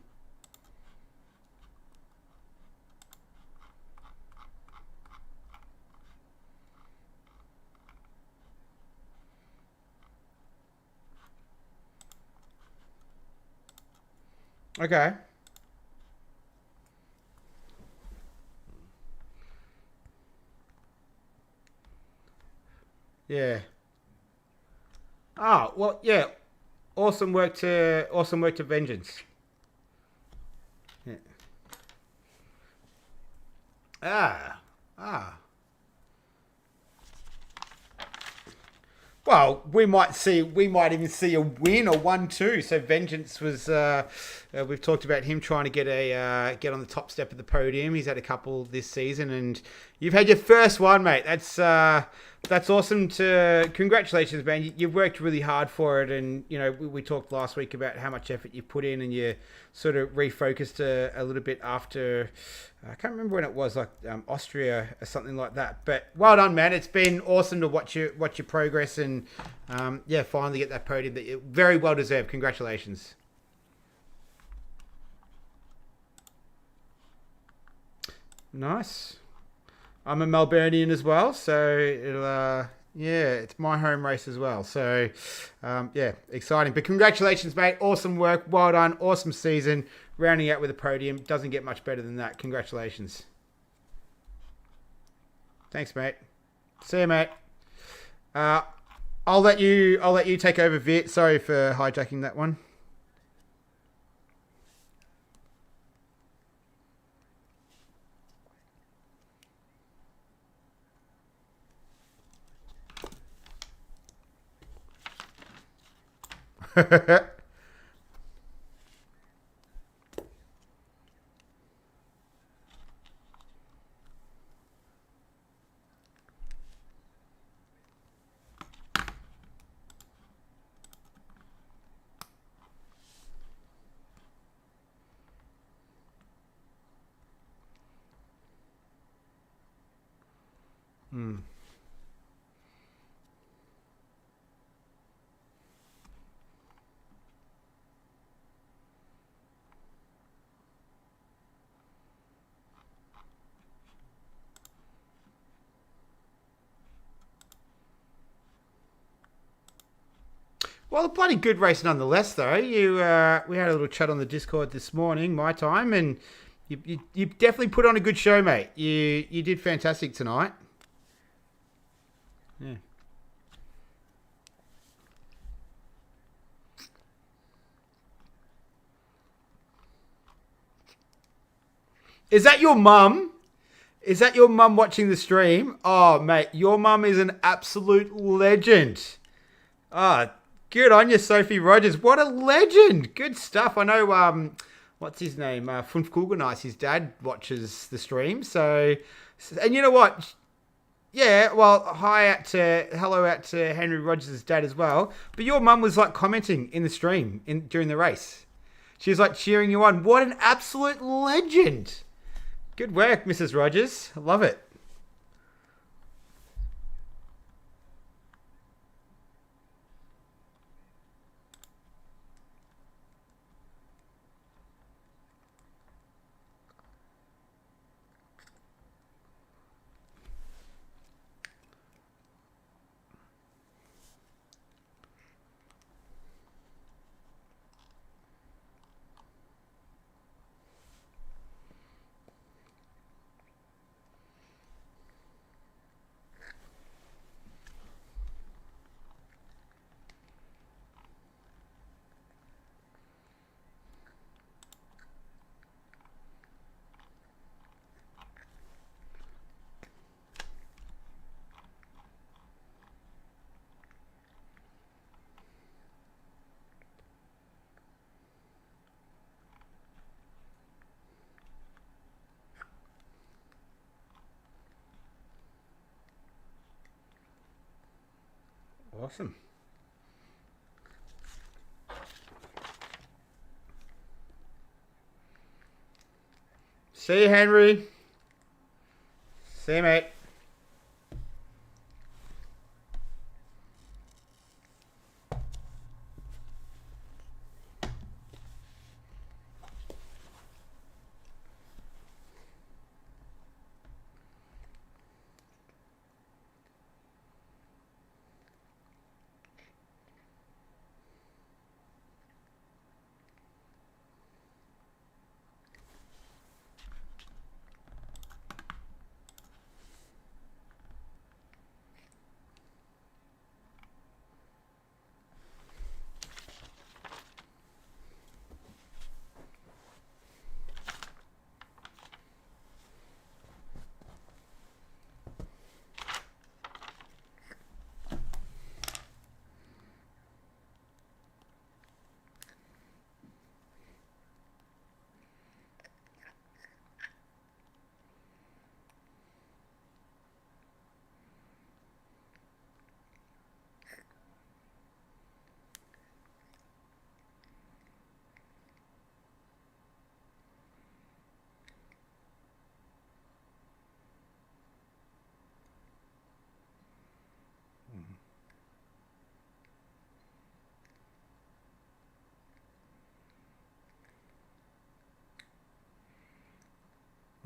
Speaker 2: Okay. Yeah. Ah, well, yeah. Awesome work to Vengeance. Yeah. Ah. Well, we might even see a win or 1-2. So Vengeance was, we've talked about him trying to get on the top step of the podium. He's had a couple this season, and you've had your first one, mate. That's awesome. Congratulations, man. You've worked really hard for it, and we talked last week about how much effort you put in, and you sort of refocused a little bit after. I can't remember when it was, like Austria or something like that. But well done, man. It's been awesome to watch your progress, and finally get that podium that you very well deserved. Congratulations. Nice. I'm a Melburnian as well, so it's my home race as well. So exciting. But congratulations, mate. Awesome work. Well done. Awesome season. Rounding out with a podium. Doesn't get much better than that. Congratulations. Thanks, mate. See you, mate. I'll let you take over, Viet. Sorry for hijacking that one. Hmm. Well, a bloody good race nonetheless, though. We had a little chat on the Discord this morning, my time, and you definitely put on a good show, mate. You did fantastic tonight. Yeah. Is that your mum? Is that your mum watching the stream? Oh, mate, your mum is an absolute legend. Ah, good on you, Sophie Rogers. What a legend. Good stuff. I know, what's his name? Funf Kugelnice, his dad watches the stream. So, and you know what? Yeah, well, hello out to Henry Rogers' dad as well. But your mum was like commenting in the stream during the race. She was like cheering you on. What an absolute legend. Good work, Mrs. Rogers. I love it. Awesome. See you, Henry. See you, mate.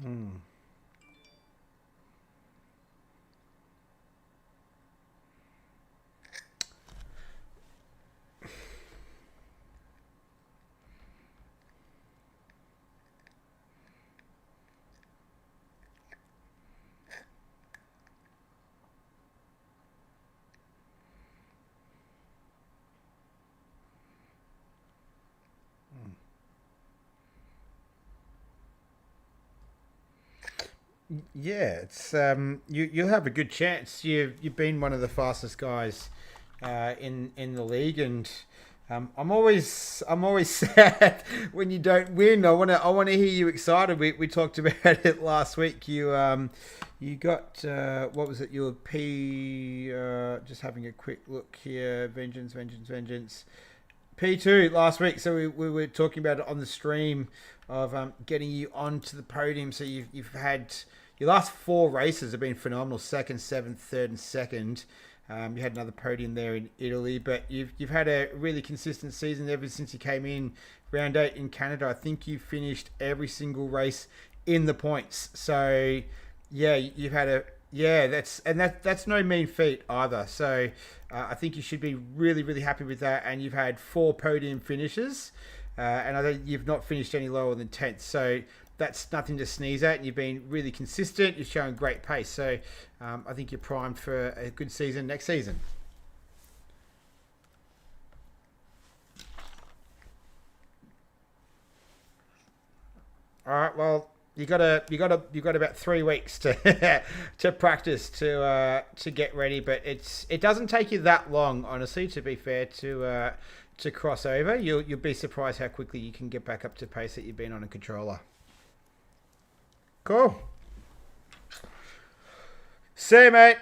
Speaker 2: Mm. Yeah, it's you'll have a good chance. You've been one of the fastest guys in the league, and I'm always sad when you don't win. I wanna hear you excited. We talked about it last week. You got what was it? Your P. Just having a quick look here. Vengeance, vengeance, vengeance. P2 last week, so we were talking about it on the stream of getting you onto the podium. So you've had your last four races have been phenomenal: second, seventh, third, and second. You had another podium there in Italy, but you've had a really consistent season ever since you came in round 8 in Canada. I think you finished every single race in the points. So yeah, you've had a yeah, that's no mean feat either. So I think you should be really, really happy with that. And you've had 4 podium finishes, and I think you've not finished any lower than 10th. So that's nothing to sneeze at. And you've been really consistent. You're showing great pace. So I think you're primed for a good season next season. All right. Well, you got about 3 weeks to to practice to get ready, but it doesn't take you that long, honestly. To be fair, to cross over, you'll be surprised how quickly you can get back up to pace that you've been on a controller. Cool. See you, mate.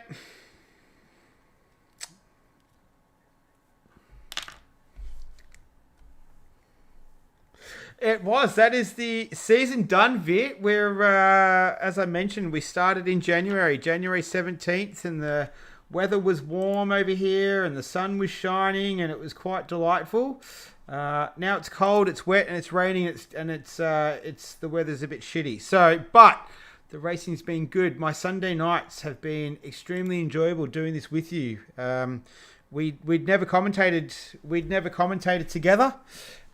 Speaker 2: It was. That is the season done, Vit. We're, as I mentioned, we started in January 17th, and the weather was warm over here, and the sun was shining, and it was quite delightful. Now it's cold, it's wet, and it's raining, it's the weather's a bit shitty. So, but the racing's been good. My Sunday nights have been extremely enjoyable doing this with you. We'd never commentated together.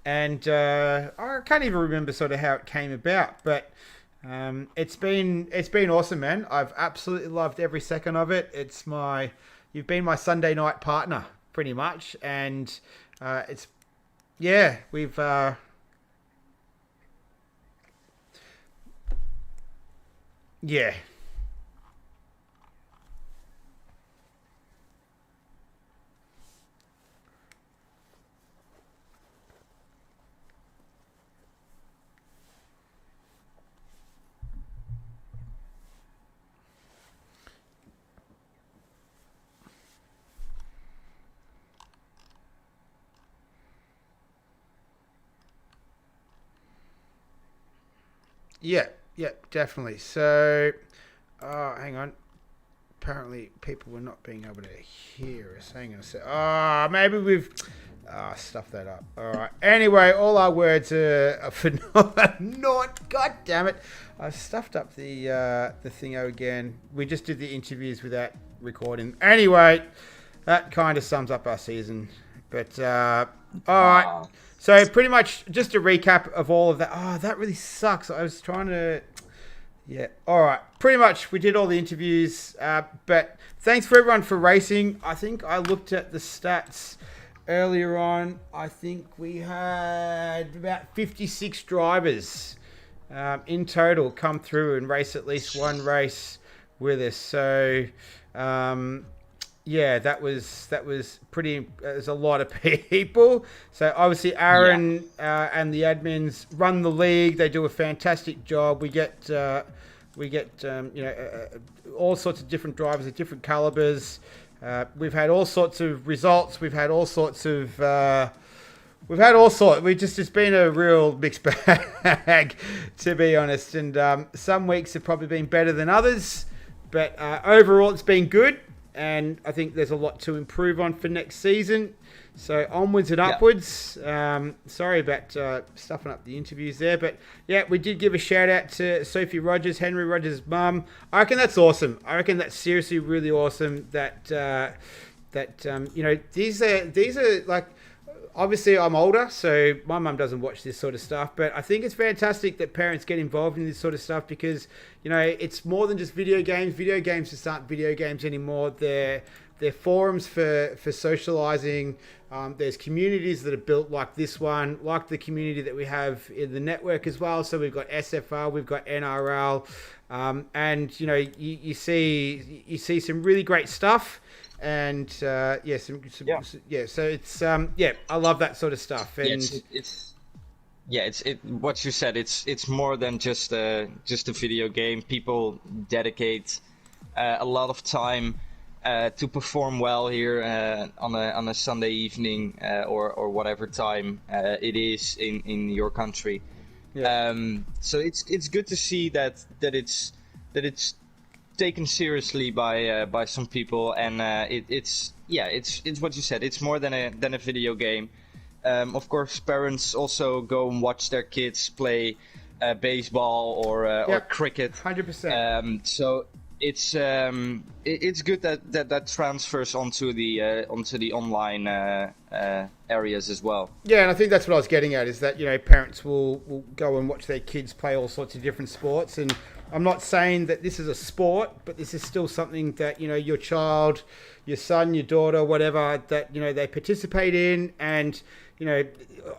Speaker 2: And I can't even remember sort of how it came about, but it's been awesome, man. I've absolutely loved every second of it. You've been my Sunday night partner pretty much, and we've yeah. Yeah, definitely. So, hang on. Apparently, people were not being able to hear us. Hang on a sec. Maybe we've stuffed that up. All right. Anyway, all our words are for naught. God damn it! I stuffed up the thingo again. We just did the interviews without recording. Anyway, that kind of sums up our season. But all right. So pretty much just a recap of all of that. Oh, that really sucks. I was trying to... Yeah. All right. Pretty much we did all the interviews. But thanks for everyone for racing. I think I looked at the stats earlier on. I think we had about 56 drivers in total come through and race at least one race with us. So... yeah, that was pretty. There's a lot of people. So obviously Aaron and the admins run the league. They do a fantastic job. We get all sorts of different drivers of different calibers. We've had all sorts of results. We've had all sorts. It's been a real mixed bag, to be honest. And some weeks have probably been better than others, but overall it's been good. And I think there's a lot to improve on for next season. So onwards and upwards. Sorry about stuffing up the interviews there. But yeah, we did give a shout out to Sophie Rogers, Henry Rogers' mum. I reckon that's awesome. I reckon that's seriously really awesome that these are like, obviously I'm older, so my mum doesn't watch this sort of stuff, but I think it's fantastic that parents get involved in this sort of stuff because, it's more than just video games. Video games just aren't video games anymore. They're forums for socializing. There's communities that are built like this one, like the community that we have in the network as well. So we've got SFR, we've got NRL, and you see some really great stuff. And so it's I love that sort of stuff. And
Speaker 1: it's what you said. It's more than just a video game. People dedicate a lot of time to perform well here on a Sunday evening or whatever time it is in your country. Yeah. So it's good to see that it's taken seriously by some people, and it's what you said. It's more than a video game. Of course, parents also go and watch their kids play baseball or cricket.
Speaker 2: 100%.
Speaker 1: So it's good that transfers onto the online areas as well.
Speaker 2: Yeah, and I think that's what I was getting at, is that parents will go and watch their kids play all sorts of different sports, and I'm not saying that this is a sport, but this is still something that, you know, your child, your son, your daughter, whatever, that, you know, they participate in. And, you know,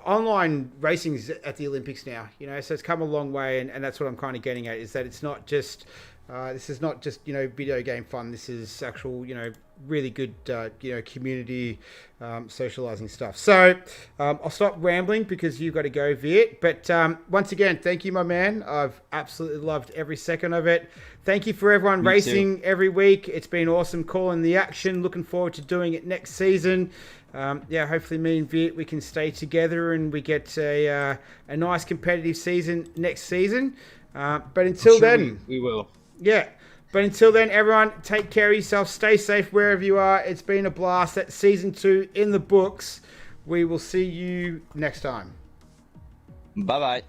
Speaker 2: online racing is at the Olympics now, you know, so it's come a long way. And that's what I'm kind of getting at, is that it's not just, this is not just, you know, video game fun. This is actual, you know, really good, you know, community socializing stuff. So I'll stop rambling because you've got to go, Viet. But once again, thank you, my man. I've absolutely loved every second of it. Thank you for everyone racing every week. It's been awesome calling the action. Looking forward to doing it next season. Yeah, hopefully me and Viet, we can stay together and we get a nice competitive season next season. But until then,
Speaker 1: we will.
Speaker 2: Yeah. But until then, everyone, take care of yourself. Stay safe wherever you are. It's been a blast. That's season 2 in the books. We will see you next time.
Speaker 1: Bye-bye.